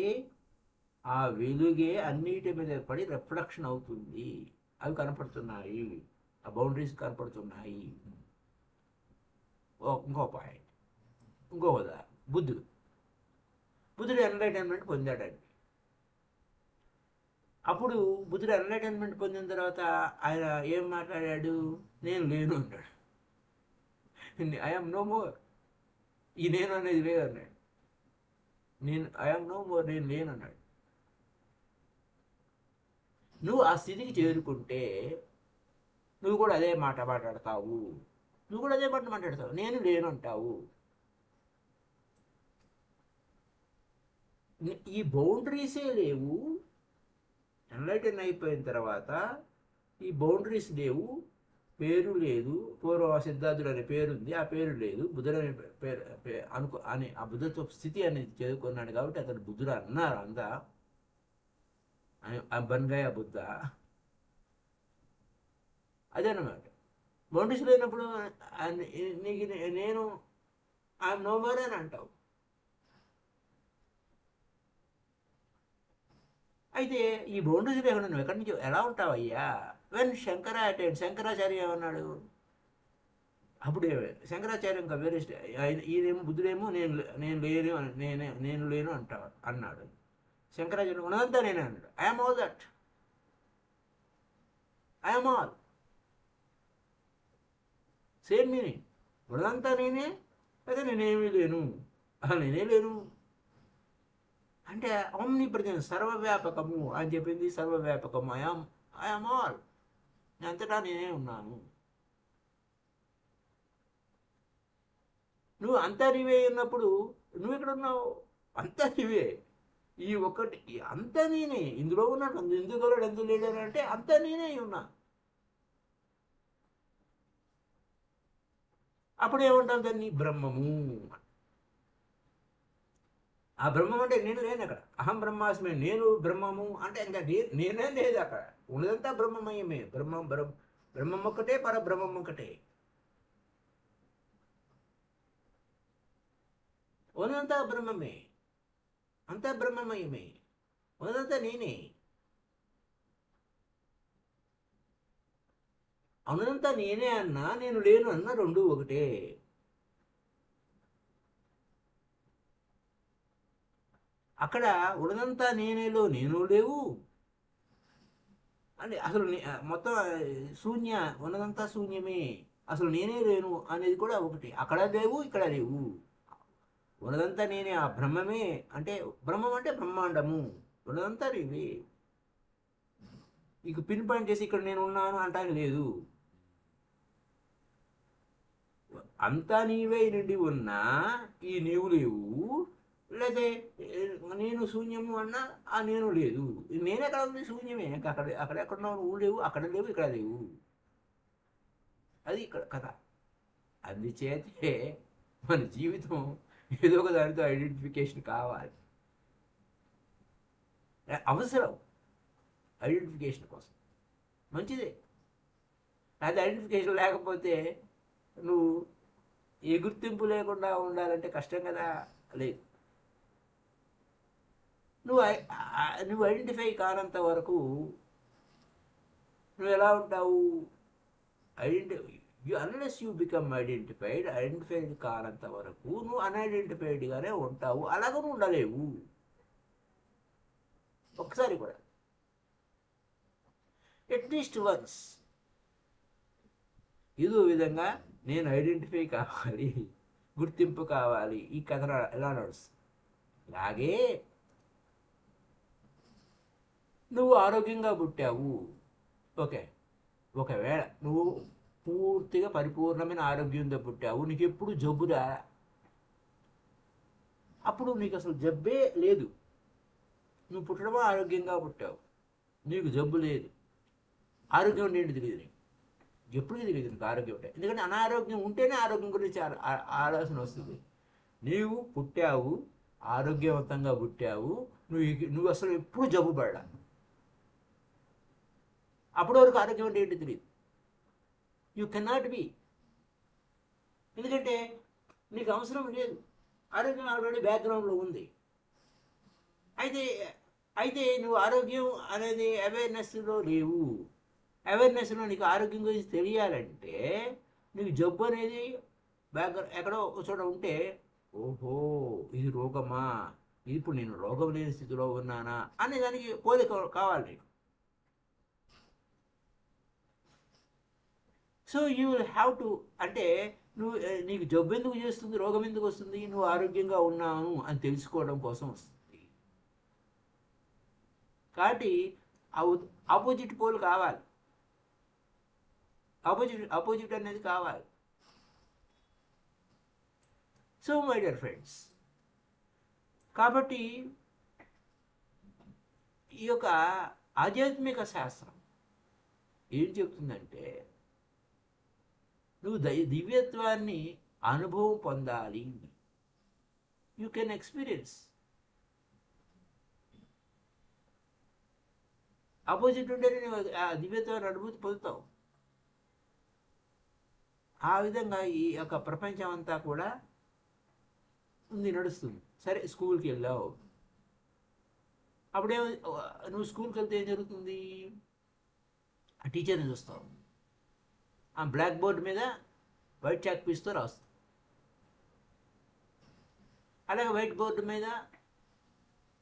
A: ఆ వెలుగే అన్నిటి మీద పడి రిఫ్లెక్షన్ అవుతుంది. అవి కనపడుతున్నాయి, ఆ బౌండరీస్ కనపడుతున్నాయి. ఇంకో పాయింట్, ఇంకో ఉదాహరణ. బుద్ధుడు ఎన్లైటన్మెంట్ పొందాడండి. అప్పుడు బుద్ధుడు ఎన్లైటన్మెంట్ పొందిన తర్వాత ఆయన ఏం మాట్లాడాడు? నేను లేను అన్నాడు. I am no more. ఈ నేను అనేది లేదు అన్నాడు. ఐఎమ్ నో మోర్, నేను లేను అన్నాడు. నువ్వు ఆ స్థితికి చేరుకుంటే నువ్వు కూడా అదే మాట మాట్లాడతావు, నేను లేను అంటావు. ఈ బౌండరీసే లేవు. ఎన్లైటన్ అయిపోయిన తర్వాత ఈ బౌండరీస్ లేవు, పేరు లేదు. పూర్వ సిద్ధార్థుడు అనే పేరుంది, ఆ పేరు లేదు. బుద్ధుడు అనే పేరు అని ఆ బుద్ధత్వ స్థితి అనేది చేరుకున్నాడు కాబట్టి అతను బుద్ధుడు అన్నారు అంతా. బన్గయ బుద్ధ. అదేనమాట. బౌండరీస్ లేనప్పుడు నీకు నేను ఐఎమ్ నో మోర్ అని అంటావు. అయితే ఈ బౌండరీస్ లేకుండా నువ్వు ఎక్కడి నుంచి ఎలా ఉంటావయ్యా? వెన్ శంకరాచార్య ఏమన్నాడు? అప్పుడే శంకరాచార్య ఇంకా వేరే ఈయనేమో బుద్ధుడేమో నేను లేను అన్నాడు. శంకరాచార్య ఉన్నదంతా నేనే అన్నాడు. I'm all that, I'm all. Same meaning. ఉన్నదంతా నేనే, అయితే నేనేమీ లేను, నేనే లేను అంటే ఓమ్ని ప్రజెన్స్, సర్వవ్యాపకము అని చెప్పింది. సర్వవ్యాపకము, ఐఎమ్ ఆల్. అంతటా నేనే ఉన్నాను. నువ్వు అంతా నీవే ఉన్నప్పుడు నువ్వు ఎక్కడ ఉన్నావు? అంతా నీవే. ఈ ఒక్కటి అంతా నేనే. ఇందులో ఉన్నాను, ఎందుకు ఎందుకు లేడు అంటే అంతా నేనే ఉన్నా. అప్పుడు ఏమంటాం దాన్ని? బ్రహ్మము. ఆ బ్రహ్మం అంటే నేను లేను అక్కడ. అహం బ్రహ్మాస్మి, నేను బ్రహ్మము అంటే ఇంకా నేనే లేదు అక్కడ. ఉన్నదంతా బ్రహ్మమయమే. బ్రహ్మం ఒక్కటే, పరబ్రహ్మం ఒక్కటే. ఉన్నదంతా బ్రహ్మమే, అంతా బ్రహ్మమయమే. ఉన్నదంతా నేనే. ఉన్నదంతా నేనే అన్నా, నేను లేను అన్నా రెండు ఒకటే. అక్కడ ఉన్నదంతా నేనేలో నేను లేవు అంటే అసలు మొత్తం శూన్య, ఉన్నదంతా శూన్యమే, అసలు నేనే లేను అనేది కూడా ఒకటి. అక్కడ లేవు, ఇక్కడ లేవు. ఉన్నదంతా నేనే, ఆ బ్రహ్మమే. అంటే బ్రహ్మం అంటే బ్రహ్మాండము. ఉన్నదంతా నీవే. ఇక పిన్ పాయింట్ చేసి ఇక్కడ నేను ఉన్నాను అంటానికి లేదు. అంతా నీవే నిండి ఉన్నా ఈ నీవు లేవు. లేదా నేను శూన్యము అన్నా ఆ నేను లేదు. నేను ఎక్కడ ఉంది? శూన్యమే. ఇంకా అక్కడెక్కడ ఉన్నావు? నువ్వు లేవు, అక్కడ లేవు, ఇక్కడ లేవు. అది ఇక్కడ కథ. అందుచేతే మన జీవితం ఏదో ఒక దానితో ఐడెంటిఫికేషన్ కావాలి, అవసరం ఐడెంటిఫికేషన్ కోసం. మంచిదే. అది ఐడెంటిఫికేషన్ లేకపోతే నువ్వు ఏ గుర్తింపు లేకుండా ఉండాలంటే కష్టం కదా. లేదు, నువ్వు ఐడెంటిఫై కానంత వరకు నువ్వు ఎలా ఉంటావు? అన్లెస్ యూ బికమ్ ఐడెంటిఫైడ్ కానంత వరకు నువ్వు అన్ఐడెంటిఫైడ్గానే ఉంటావు. అలాగ నువ్వు ఉండలేవు ఒకసారి కూడా. అట్లీస్ట్ వన్స్ ఏదో విధంగా నేను ఐడెంటిఫై కావాలి, గుర్తింపు కావాలి. ఈ కథ ఎలా నడుస్తుంది? అలాగే నువ్వు ఆరోగ్యంగా పుట్టావు, ఓకే. ఒకవేళ నువ్వు పూర్తిగా పరిపూర్ణమైన ఆరోగ్యంతో పుట్టావు, నీకు ఎప్పుడు జబ్బురా, అప్పుడు నీకు అసలు జబ్బే లేదు. నువ్వు పుట్టడమో ఆరోగ్యంగా పుట్టావు, నీకు జబ్బు లేదు. ఆరోగ్యం ఏంటి తెలియదు నీకు, ఎప్పుడు తెలియదు నీకు ఆరోగ్యం ఉంటే. ఎందుకంటే అనారోగ్యం ఉంటేనే ఆరోగ్యం గురించి ఆలోచన వస్తుంది. నీవు పుట్టావు, ఆరోగ్యవంతంగా పుట్టావు, నువ్వు అసలు ఎప్పుడు జబ్బు పడ్డా. అప్పటి వరకు ఆరోగ్యం అంటే ఏంటి తెలియదు. You cannot be. ఎందుకంటే నీకు అవసరం లేదు, ఆరోగ్యం ఆల్రెడీ బ్యాక్గ్రౌండ్లో ఉంది. అయితే అయితే నువ్వు ఆరోగ్యం అనేది అవేర్నెస్లో లేవు. అవేర్నెస్లో నీకు ఆరోగ్యం గురించి తెలియాలంటే నీకు జబ్బు అనేది ఎక్కడో చోట ఉంటే, ఓహో ఇది రోగమా, ఇప్పుడు నేను రోగం లేని స్థితిలో ఉన్నానా అనే దానికి పోలిక కావాలి నీకు. So you will have to, అంటే నువ్వు నీకు జబ్బు ఎందుకు చేస్తుంది, రోగం ఎందుకు వస్తుంది? నువ్వు ఆరోగ్యంగా ఉన్నాను అని తెలుసుకోవడం కోసం వస్తుంది. కాబట్టి ఆపోజిట్ పోల్ కావాలి, ఆపోజిట్ అనేది కావాలి. సో మై డియర్ ఫ్రెండ్స్, కాబట్టి ఈ యొక్క ఆధ్యాత్మిక శాస్త్రం ఏం చెప్తుందంటే నువ్వు దివ్యత్వాన్ని అనుభవం పొందాలి. You can experience. ఆపోజిట్ ఉంటేనే నువ్వు ఆ దివ్యత్వాన్ని అనుభూతి పొందుతావు. ఆ విధంగా ఈ యొక్క ప్రపంచం అంతా కూడా ఉంది, నడుస్తుంది. సరే, స్కూల్కి వెళ్ళావు, అప్పుడే నువ్వు స్కూల్కి వెళ్తే ఏం జరుగుతుంది? ఆ టీచర్ని చూస్తావు, ఆ బ్లాక్ బోర్డ్ మీద వైట్ చాక్ పీస్తో రాస్తావు. అలాగే వైట్ బోర్డు మీద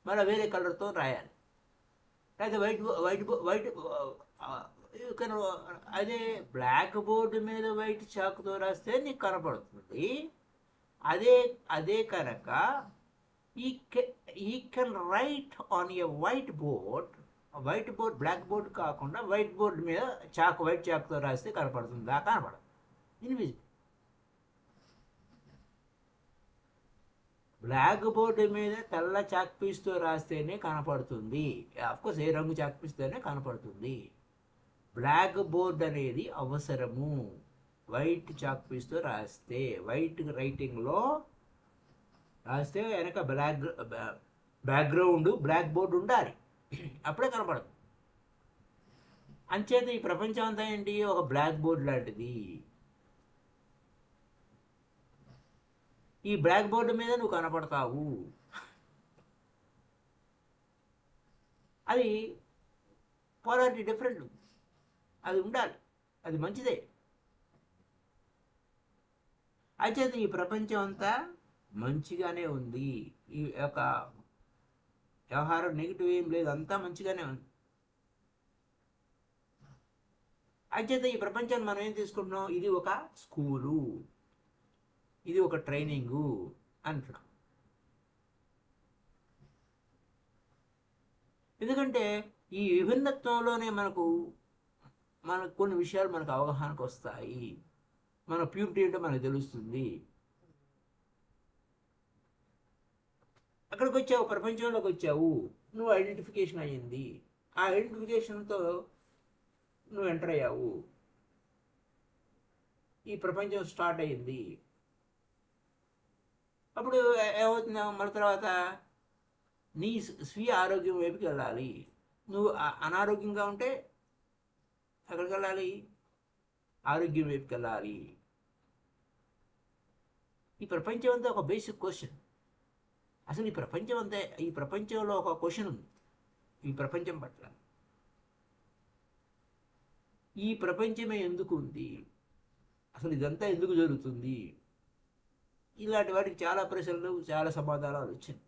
A: మళ్ళీ వేరే కలర్తో రాయాలి. అయితే వైట్ అదే బ్లాక్ బోర్డు మీద వైట్ చాక్తో రాస్తే నీకు కనపడుతుంది. అదే కనుక ఈ can write on a white board black board కాకుండా వైట్ బోర్డు మీద వైట్ చాక్తో రాస్తే కనపడుతుందా? కనపడదు, ఇన్విజిబుల్. బ్లాక్ బోర్డు మీద తెల్ల చాక్ పీస్తో రాస్తేనే కనపడుతుంది. అఫ్కోర్స్ ఏ రంగు చాక్ పీస్తోనే కనపడుతుంది. బ్లాక్ బోర్డ్ అనేది అవసరము. వైట్ చాక్ పీస్తో రాస్తే, వైట్ రైటింగ్లో రాస్తే వెనక బ్యాక్గ్రౌండ్ బ్లాక్ బోర్డు ఉండాలి, అప్పుడే కనపడదు. అంచేత ఈ ప్రపంచం అంతా ఏంటి? ఒక బ్లాక్ బోర్డ్ లాంటిది. ఈ బ్లాక్ బోర్డు మీద నువ్వు కనపడతావు. అది పోలారిటీ డిఫరెంట్, అది ఉండాలి, అది మంచిదే. అయితే ఈ ప్రపంచం అంతా మంచిగానే ఉంది. ఈ యొక్క వ్యవహారం నెగిటివ్ ఏం లేదు, అంతా మంచిగానే ఉంది. అయితే ఈ ప్రపంచాన్ని మనం ఏం తీసుకుంటున్నాం? ఇది ఒక స్కూలు, ఇది ఒక ట్రైనింగు అంటున్నాం. ఎందుకంటే ఈ విభిన్నత్వంలోనే మనకు కొన్ని విషయాలు మనకు అవగాహనకు వస్తాయి. మన ప్యూరిటీ ఏంటో మనకు తెలుస్తుంది. అక్కడికి వచ్చావు, ప్రపంచంలోకి వచ్చావు, నువ్వు ఐడెంటిఫికేషన్ అయ్యింది, ఆ ఐడెంటిఫికేషన్తో నువ్వు ఎంటర్ అయ్యావు, ఈ ప్రపంచం స్టార్ట్ అయ్యింది. అప్పుడు ఏమవుతుందా మళ్ళీ తర్వాత నీ స్వీయ ఆరోగ్యం వైపుకి వెళ్ళాలి. నువ్వు అనారోగ్యంగా ఉంటే ఎక్కడికి వెళ్ళాలి? ఆరోగ్యం వైపుకి వెళ్ళాలి. ఈ ప్రపంచం అంతా ఒక బేసిక్ క్వశ్చన్. అసలు ఈ ప్రపంచం అంతా, ఈ ప్రపంచంలో ఒక క్వశ్చన్ ఉంది ఈ ప్రపంచం పట్ల. ఈ ప్రపంచమే ఎందుకు ఉంది, అసలు ఇదంతా ఎందుకు జరుగుతుంది, ఇలాంటి వాటికి చాలా ప్రశ్నలు, చాలా సమాధానాలు వచ్చింది.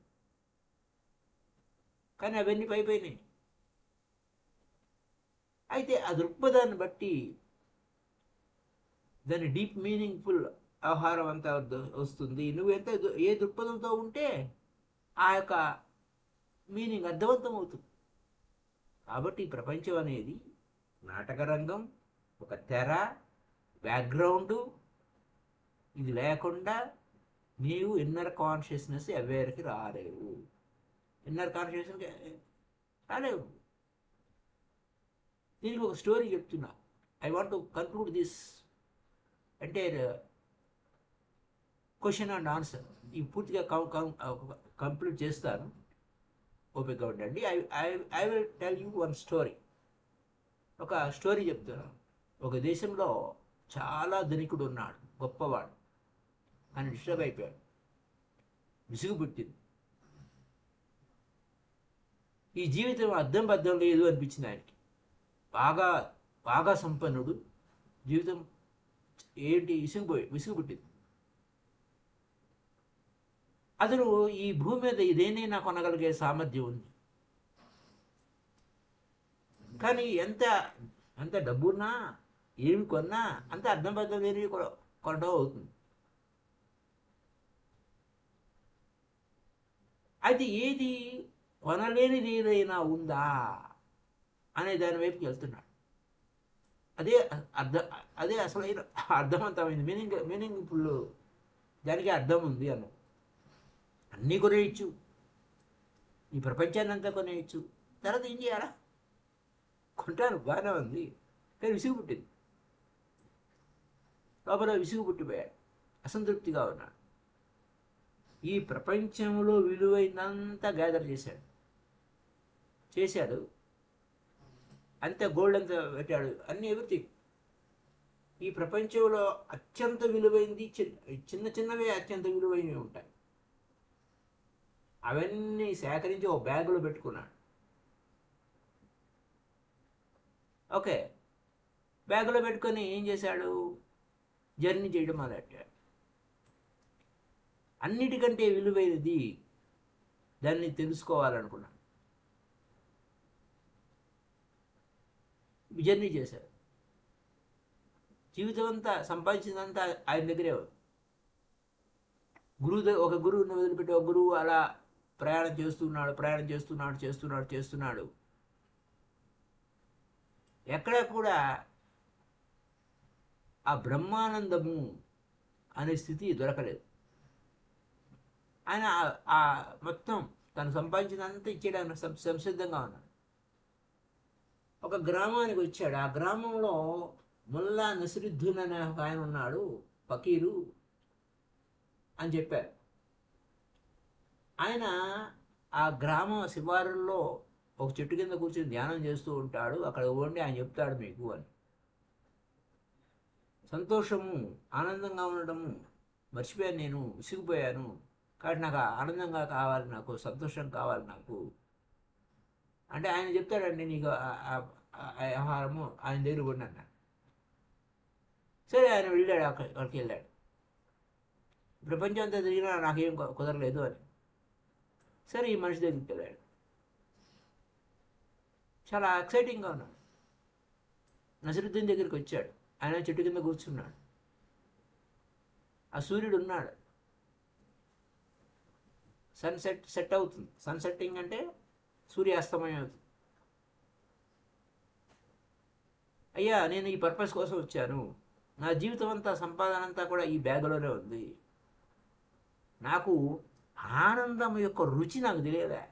A: కానీ అవన్నీ పైపోయినాయి. అయితే ఆ దృక్పథాన్ని బట్టి దాని డీప్ మీనింగ్ఫుల్ వ్యవహారం అంతా వస్తుంది. నువ్వు ఎంత ఏ దృక్పథంతో ఉంటే ఆ యొక్క మీనింగ్ అర్థవంతం అవుతుంది. కాబట్టి ఈ ప్రపంచం అనేది నాటకరంగం, ఒక తెర, బ్యాక్గ్రౌండు. ఇది లేకుండా నీవు ఇన్నర్ కాన్షియస్నెస్ అవేర్కి రాలేవు. ఇన్నర్ కాన్షియస్నెస్కి రాలేవు. దీనికి ఒక స్టోరీ చెప్తున్నా. I want to conclude this entire question and answer. ఈ పూర్తిగా కంప్లీట్ చేస్తాను, ఓపికగా ఉండండి. I will tell you one story. ఒక స్టోరీ చెప్తున్నాను. ఒక దేశంలో చాలా ధనికుడు ఉన్నాడు, గొప్పవాడు. ఆయన డిస్టర్బ్ అయిపోయాడు, విసుగు పుట్టింది. ఈ జీవితం అర్థం బద్దం లేదు అనిపించింది ఆయనకి. బాగా బాగా సంపన్నుడు, జీవితం ఏంటి విసుగు పుట్టింది. అతను ఈ భూమి మీద ఇదేనైనా కొనగలిగే సామర్థ్యం ఉంది, కానీ ఎంత డబ్బున్నా ఏమి కొన్నా అంత అర్థం బద్దం లేని కొనడం అవుతుంది. అయితే ఏది కొనలేనిది ఏదైనా ఉందా అనే దాని వైపుకి వెళ్తున్నాడు. అదే అసలైన అర్థవంతమైంది, మీనింగ్ఫుల్. దానికి అర్థం ఉంది అన్న. అన్నీ కొనేయచ్చు, ఈ ప్రపంచాన్ని అంతా కొనేయచ్చు. తర్వాత ఏం చేయాలా? కొంటాను, బాగానే ఉంది, కానీ విసుగు పుట్టింది. లోపల విసుగు పుట్టిపోయాడు, అసంతృప్తిగా ఉన్నాడు. ఈ ప్రపంచంలో విలువైనంతా గ్యాదర్ చేశాడు. అంతే, గోల్డ్ అంతా పెట్టాడు, అన్ని ఎవ్రీథింగ్. ఈ ప్రపంచంలో అత్యంత విలువైంది చిన్న చిన్నవే అత్యంత విలువైనవి ఉంటాయి. అవన్నీ సేకరించి ఒక బ్యాగులో పెట్టుకున్నాడు. ఓకే, బ్యాగులో పెట్టుకొని ఏం చేశాడు? జర్నీ చేయడం మొదలెట్టాడు. అన్నిటికంటే విలువైనది దాన్ని తెలుసుకోవాలనుకున్నాడు. జర్నీ చేశాడు. జీవితం అంతా సంపాదించిందంతా ఆయన దగ్గరే. ఒక గురువుని వదిలిపెట్టి ఒక గురువు అలా ప్రయాణం చేస్తున్నాడు. ఎక్కడ కూడా ఆ బ్రహ్మానందము అనే స్థితి దొరకలేదు. ఆయన ఆ మొత్తం తను సంపాదించినంతా ఇచ్చేయడానికి సంసిద్ధంగా ఉన్నాడు. ఒక గ్రామానికి వచ్చాడు. ఆ గ్రామంలో ముల్లా నసిరుద్దీన్ అనే ఒక ఆయన ఉన్నాడు, ఫకీరు అని చెప్పారు. ఆయన ఆ గ్రామ శివారుల్లో ఒక చెట్టు కింద కూర్చొని ధ్యానం చేస్తూ ఉంటాడు. అక్కడ ఉండి ఆయన చెప్తాడు మీకు అని. సంతోషము, ఆనందంగా ఉండటము మర్చిపోయాను, నేను విసిగిపోయాను. కాబట్టి నాకు ఆనందంగా కావాలి, నాకు సంతోషం కావాలి నాకు అంటే ఆయన చెప్తాడండి, నీకు ఆహారము ఆయన దగ్గర కూడా అన్నాడు. సరే, ఆయన వెళ్ళాడు, అక్కడికి వెళ్ళాడు. ప్రపంచం అంతా తిరిగినా నాకేం కుదరలేదు అని. సరే, ఈ మనిషి దగ్గరికి వెళ్ళాడు. చాలా ఎక్సైటింగ్గా ఉన్నాడు. నసిరుద్దీన్ దగ్గరికి వచ్చాడు. ఆయన చెట్టు కింద కూర్చున్నాడు. ఆ సూర్యుడు ఉన్నాడు. సెట్ అవుతుంది. సన్సెట్టింగ్ అంటే సూర్యాస్తమయం అవుతుంది. అయ్యా, నేను ఈ పర్పస్ కోసం వచ్చాను. నా జీవితం అంతా, సంపాదన అంతా కూడా ఈ బ్యాగులోనే ఉంది. నాకు ఆనందం యొక్క రుచి నాకు తెలియదా,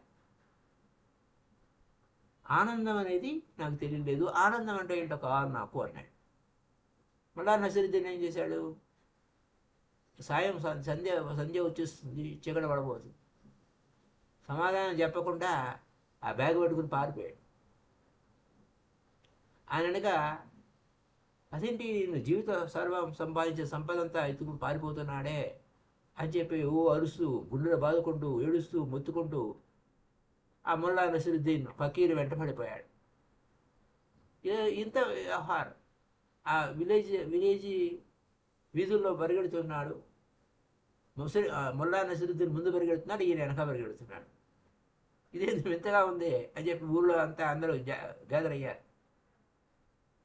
A: ఆనందం అనేది నాకు తెలియలేదు, ఆనందం అంటే ఏంటో కావాలి నాకు అన్నాడు. మళ్ళా నసరుద్దీన్ ఏం చేశాడు, సాయం సంధ్య సంధ్య వచ్చేస్తుంది, చీకటి పడబోతుంది, సమాధానం చెప్పకుండా ఆ బ్యాగ్ పట్టుకుని పారిపోయాడు. ఆయన అనగా అదేంటి జీవిత సర్వం సంపాదించే సంపదంతా ఎత్తుకుని పారిపోతున్నాడే అని చెప్పి అరుస్తూ గుండెలు బాదుకుంటూ ఏడుస్తూ మొత్తుకుంటూ ఆ ముల్లా నసరుద్దీన్ ఫకీర్ వెంటపడిపోయాడు. ఇంత వ్యవహారం ఆ విలేజ్ వీధుల్లో పరిగెడుతున్నాడు. ముల్లా నసరుద్దీన్ ముందు పరిగెడుతున్నాడు, ఈయన వెనక పరిగెడుతున్నాడు. ఇదేంటి వింతగా ఉంది అని చెప్పి ఊళ్ళో అంతా అందరూ గ్యాదర్ అయ్యారు.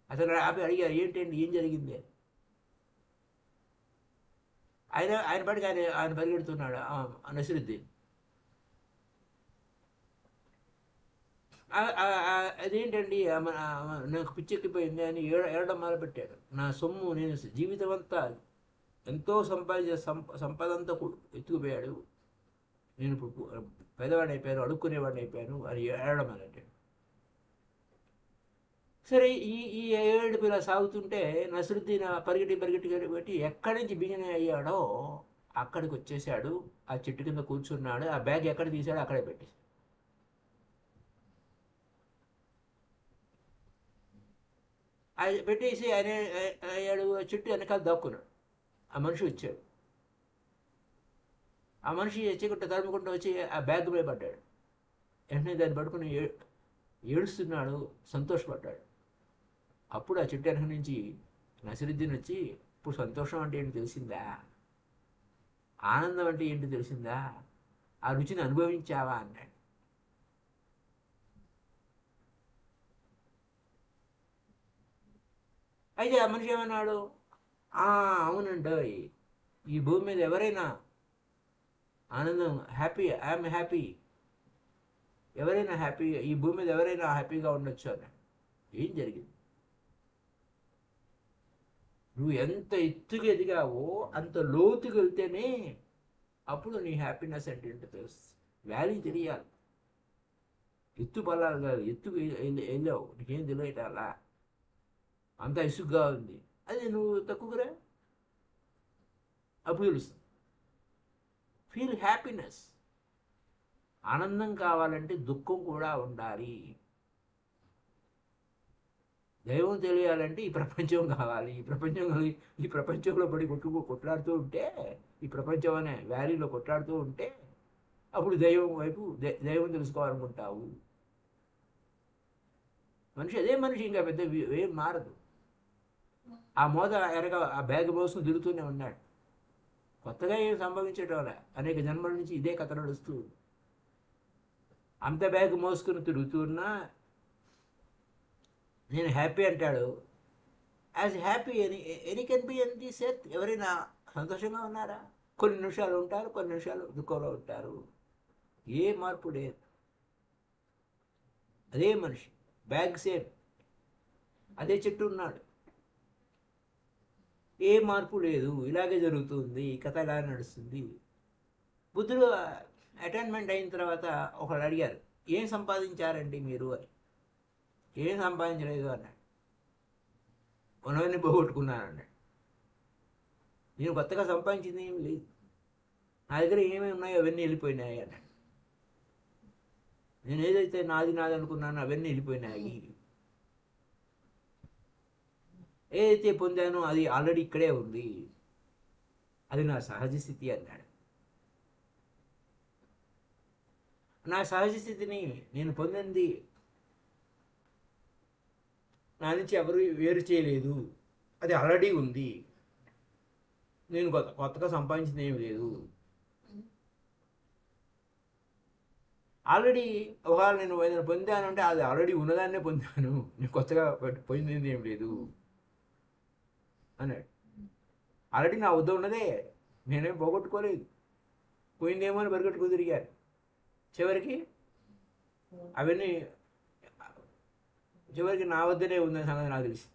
A: అతను ఆపి అడిగారు, ఏంటండి ఏం జరిగింది. ఆయన పడికి ఆయన పరిగెడుతున్నాడు నసరుద్దీన్. అదేంటండి నాకు పిచ్చెక్కిపోయింది అని ఏడడం మొదలుపెట్టాడు. నా సొమ్ము నేను జీవితం అంతా ఎంతో సంపాదించే సంపదంతా ఎత్తుకుపోయాడు, నేను ఇప్పుడు పెద్దవాడిని అయిపోయాను, అడుక్కునేవాడిని అయిపోయాను అని ఏడడం మొదలెట్టాడు. సరే ఈ ఏడుపు ఇలా సాగుతుంటే నసరుద్దీన్ పరిగెట్టి ఎక్కడి నుంచి బిగిన అయ్యాడో అక్కడికి వచ్చేసాడు. ఆ చెట్టు కింద కూర్చున్నాడు. ఆ బ్యాగ్ ఎక్కడ తీసాడో అక్కడే పెట్టేశాడు. ఆయన పెట్టేసి ఆయన అయ్యాడు, చెట్టు వెనకాల దాక్కున్నాడు. ఆ మనిషి వచ్చాడు. ఆ మనిషి చీకట్ట తరుముకుంటూ వచ్చి ఆ బ్యాగ్ మీద పడ్డాడు. వెంటనే దాన్ని పట్టుకుని ఏడుస్తున్నాడు, సంతోషపడ్డాడు. అప్పుడు ఆ చెట్టు వెనక నుంచి నసరుద్దీన్ వచ్చి, ఇప్పుడు సంతోషం అంటే ఏంటి తెలిసిందా, ఆనందం అంటే ఏంటి తెలిసిందా, ఆ రుచిని అనుభవించావా అన్నాడు. అయితే ఆ మనిషి ఏమన్నాడు, అవునండి, ఈ భూమి మీద ఎవరైనా ఆనందం ఐఎమ్ హ్యాపీ, ఎవరైనా హ్యాపీ, ఈ భూమి మీద ఎవరైనా హ్యాపీగా ఉండొచ్చు అన్నాడు. ఏం జరిగింది, నువ్వు ఎంత ఎత్తుగా ఎదిగావో అంత లోతుకు వెళ్తేనే అప్పుడు నీ హ్యాపీనెస్ అంటే ఏంటో తెలుస్తుంది, వాల్యూ తెలియాలి. ఎత్తు పల్లాలి కాదు, ఎత్తుకు వెళ్ళావు నీకేం తెలియటాలా, అంత ఇసుగ్గా ఉంది, అది నువ్వు తక్కువరా, అప్పుడు తెలుస్తుంది. Feel happiness. ఆనందం కావాలంటే దుఃఖం కూడా ఉండాలి. దైవం తెలియాలంటే ఈ ప్రపంచం కావాలి. ఈ ప్రపంచంలో పడి కొట్లాడుతూ ఉంటే, ఈ ప్రపంచం అనే వ్యాలీలో కొట్లాడుతూ ఉంటే అప్పుడు దైవం వైపు దైవం తెలుసుకోవాలనుకుంటావు. అదే మనిషి ఇంకా పెద్ద ఏం మారదు. ఆ ఆ బ్యాగ్ మోసుకుని తిరుగుతూనే ఉన్నాడు. కొత్తగా ఏం సంభవించేటోలే, అనేక జన్మల నుంచి ఇదే కథ నడుస్తూ అంత బ్యాగ్ మోసుకుని తిరుగుతున్నా నేను హ్యాపీ అంటాడు. As happy any can be in this earth. ఎవరైనా సంతోషంగా ఉన్నారా? కొన్ని నిమిషాలు ఉంటారు, కొన్ని నిమిషాలు దుఃఖంలో ఉంటారు. ఏ మార్పు లేదు. అదే మనిషి, బ్యాగ్ సేమ్, అదే చెట్టు ఉన్నాడు, ఏ మార్పు లేదు. ఇలాగే జరుగుతుంది, ఈ కథ ఇలా నడుస్తుంది. బుద్ధుడు అటైన్మెంట్ అయిన తర్వాత ఒకళ్ళు అడిగారు, ఏం సంపాదించారండి మీరు అని. ఏం సంపాదించలేదు అన్నాడు. ఉన్నవన్నీ పోగొట్టుకున్నాను అన్నాడు. నేను కొత్తగా సంపాదించింది ఏం లేదు, నా దగ్గర ఏమేమి ఉన్నాయో అవన్నీ వెళ్ళిపోయినాయి అన్నాడు. నేను ఏదైతే నాది అనుకున్నానో అవన్నీ వెళ్ళిపోయినాయి. ఏదైతే పొందానో అది ఆల్రెడీ ఇక్కడే ఉంది, అది నా సహజ స్థితి అన్నాడు. నా సహజ స్థితిని నేను పొందింది నా నుంచి ఎవరు వేరు చేయలేదు, అది ఆల్రెడీ ఉంది, నేను కొత్తగా సంపాదించింది ఏమి లేదు. ఆల్రెడీ ఒకవేళ నేను ఏదైనా పొందానంటే అది ఆల్రెడీ ఉన్నదాన్నే పొందాను, నేను కొత్తగా పొందింది ఏం లేదు అన్నాడు. ఆల్రెడీ నా వద్ద ఉన్నదే, నేనేం పోగొట్టుకోలేదు. పోయిందేమో అని పరిగెట్టుకు తిరిగారు. చివరికి నా వద్దనే ఉందని సంగతి నాకు తెలిసి.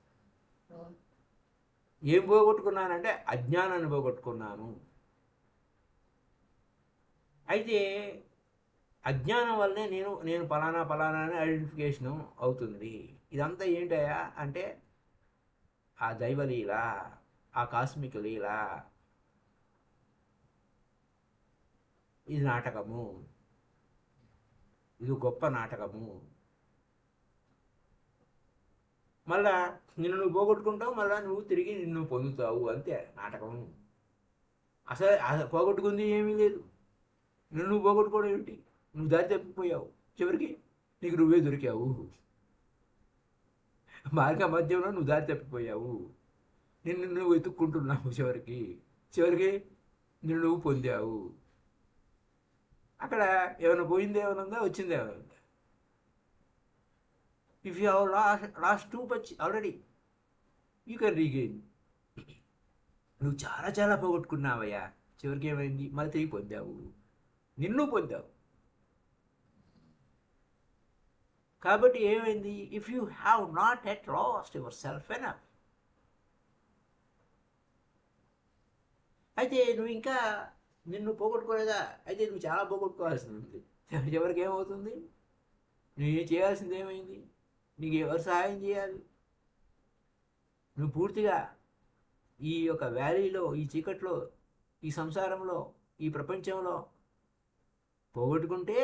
A: ఏం పోగొట్టుకున్నానంటే అజ్ఞానాన్ని పోగొట్టుకున్నాను. అయితే అజ్ఞానం వల్లనే నేను ఫలానా ఫలానా అని ఐడెంటిఫికేషను అవుతుంది. ఇదంతా ఏంటయ్యా అంటే ఆ దైవలీల, ఆ కాస్మిక లీల, ఇది నాటకము, ఇది గొప్ప నాటకము. మళ్ళా నిన్ను నువ్వు పోగొట్టుకుంటావు, మళ్ళా నువ్వు తిరిగి నిన్ను పొందుతావు, అంతే నాటకం. అసలు పోగొట్టుకుంది ఏమీ లేదు. నువ్వు పోగొట్టుకోవడం ఏమిటి? నువ్వు దారి తప్పిపోయావు, చివరికి నీకు నువ్వే దొరికావు. మార్గ మధ్యంలో నువ్వు దారి తప్పిపోయావు, నిన్ను నువ్వు వెతుక్కుంటున్నావు, చివరికి నిన్ను నువ్వు పొందావు. అక్కడ ఏమైనా పోయింది ఏమైనా ఉందా, వచ్చింది ఏమైనా ఉందా? If you have lost too much already, you can regain. నువ్వు చాలా చాలా పోగొట్టుకున్నావయ్యా, చివరికి ఏమైంది? మళ్ళీ తిరిగి పొందావు, నిన్ను పొందావు. కాబట్టి ఏమైంది? If you have not at lost your self enough, అయితే నువ్వు ఇంకా నిన్ను పోగొట్టుకోలేదా? అయితే నువ్వు చాలా పోగొట్టుకోవాల్సి ఉంది. ఎవరికి ఏమవుతుంది? నువ్వు చేయాల్సింది ఏమైంది? నీకు ఎవరు సహాయం చేయాలి? నువ్వు పూర్తిగా ఈ యొక్క వ్యాలీలో, ఈ చీకట్లో, ఈ సంసారంలో, ఈ ప్రపంచంలో పోగొట్టుకుంటే,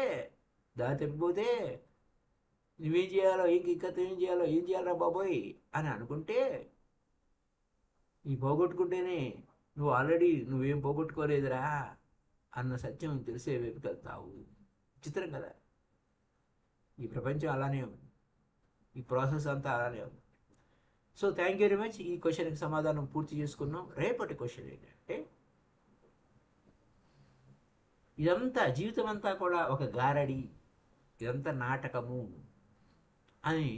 A: దారి తప్పిపోతే, నువ్వేం చేయాలో, ఇంకా ఏం చేయాలో, ఏం చేయాలరా బాబోయ్ అని అనుకుంటే, ఈ పోగొట్టుకుంటేనే నువ్వు ఆల్రెడీ నువ్వేం పోగొట్టుకోలేదురా అన్న సత్యం తెలిసే వైపుకి వెళ్తావు. విచిత్రం కదా? ఈ ప్రపంచం అలానే ఉంది, ఈ ప్రాసెస్ అంతా అలానే ఉంది. So thank you very much. ఈ క్వశ్చన్కి సమాధానం పూర్తి చేసుకున్నాం. రేపటి క్వశ్చన్ ఏంటంటే, ఇదంతా జీవితం అంతా కూడా ఒక గారడి, ఇదంతా నాటకము అని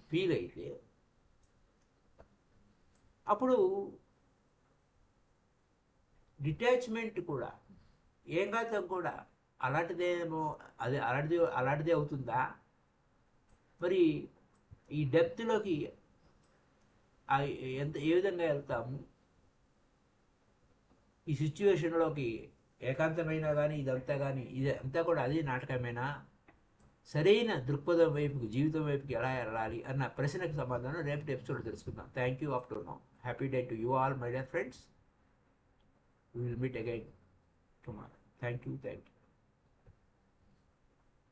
A: ఫీల్ అయితే, అప్పుడు డిటాచ్మెంట్ కూడా, ఏకాంతం కూడా అలాంటిదేమో, అది అలాంటిదే అవుతుందా? మరి ఈ డెప్త్లోకి ఏ విధంగా వెళ్తాము? ఈ సిచ్యువేషన్లోకి ఏకాంతమైనా కానీ ఇది అంతా కూడా అదే నాటకమేనా? సరైన దృక్పథం వైపుకి, జీవితం వైపుకి ఎలా వెళ్ళాలి అన్న ప్రశ్నకు సమాధానం రేపటి ఎపిసోడ్ తెలుసుకుందాం. Thank you. Up to now, happy day to you all my dear friends. We will meet again tomorrow. Thank you.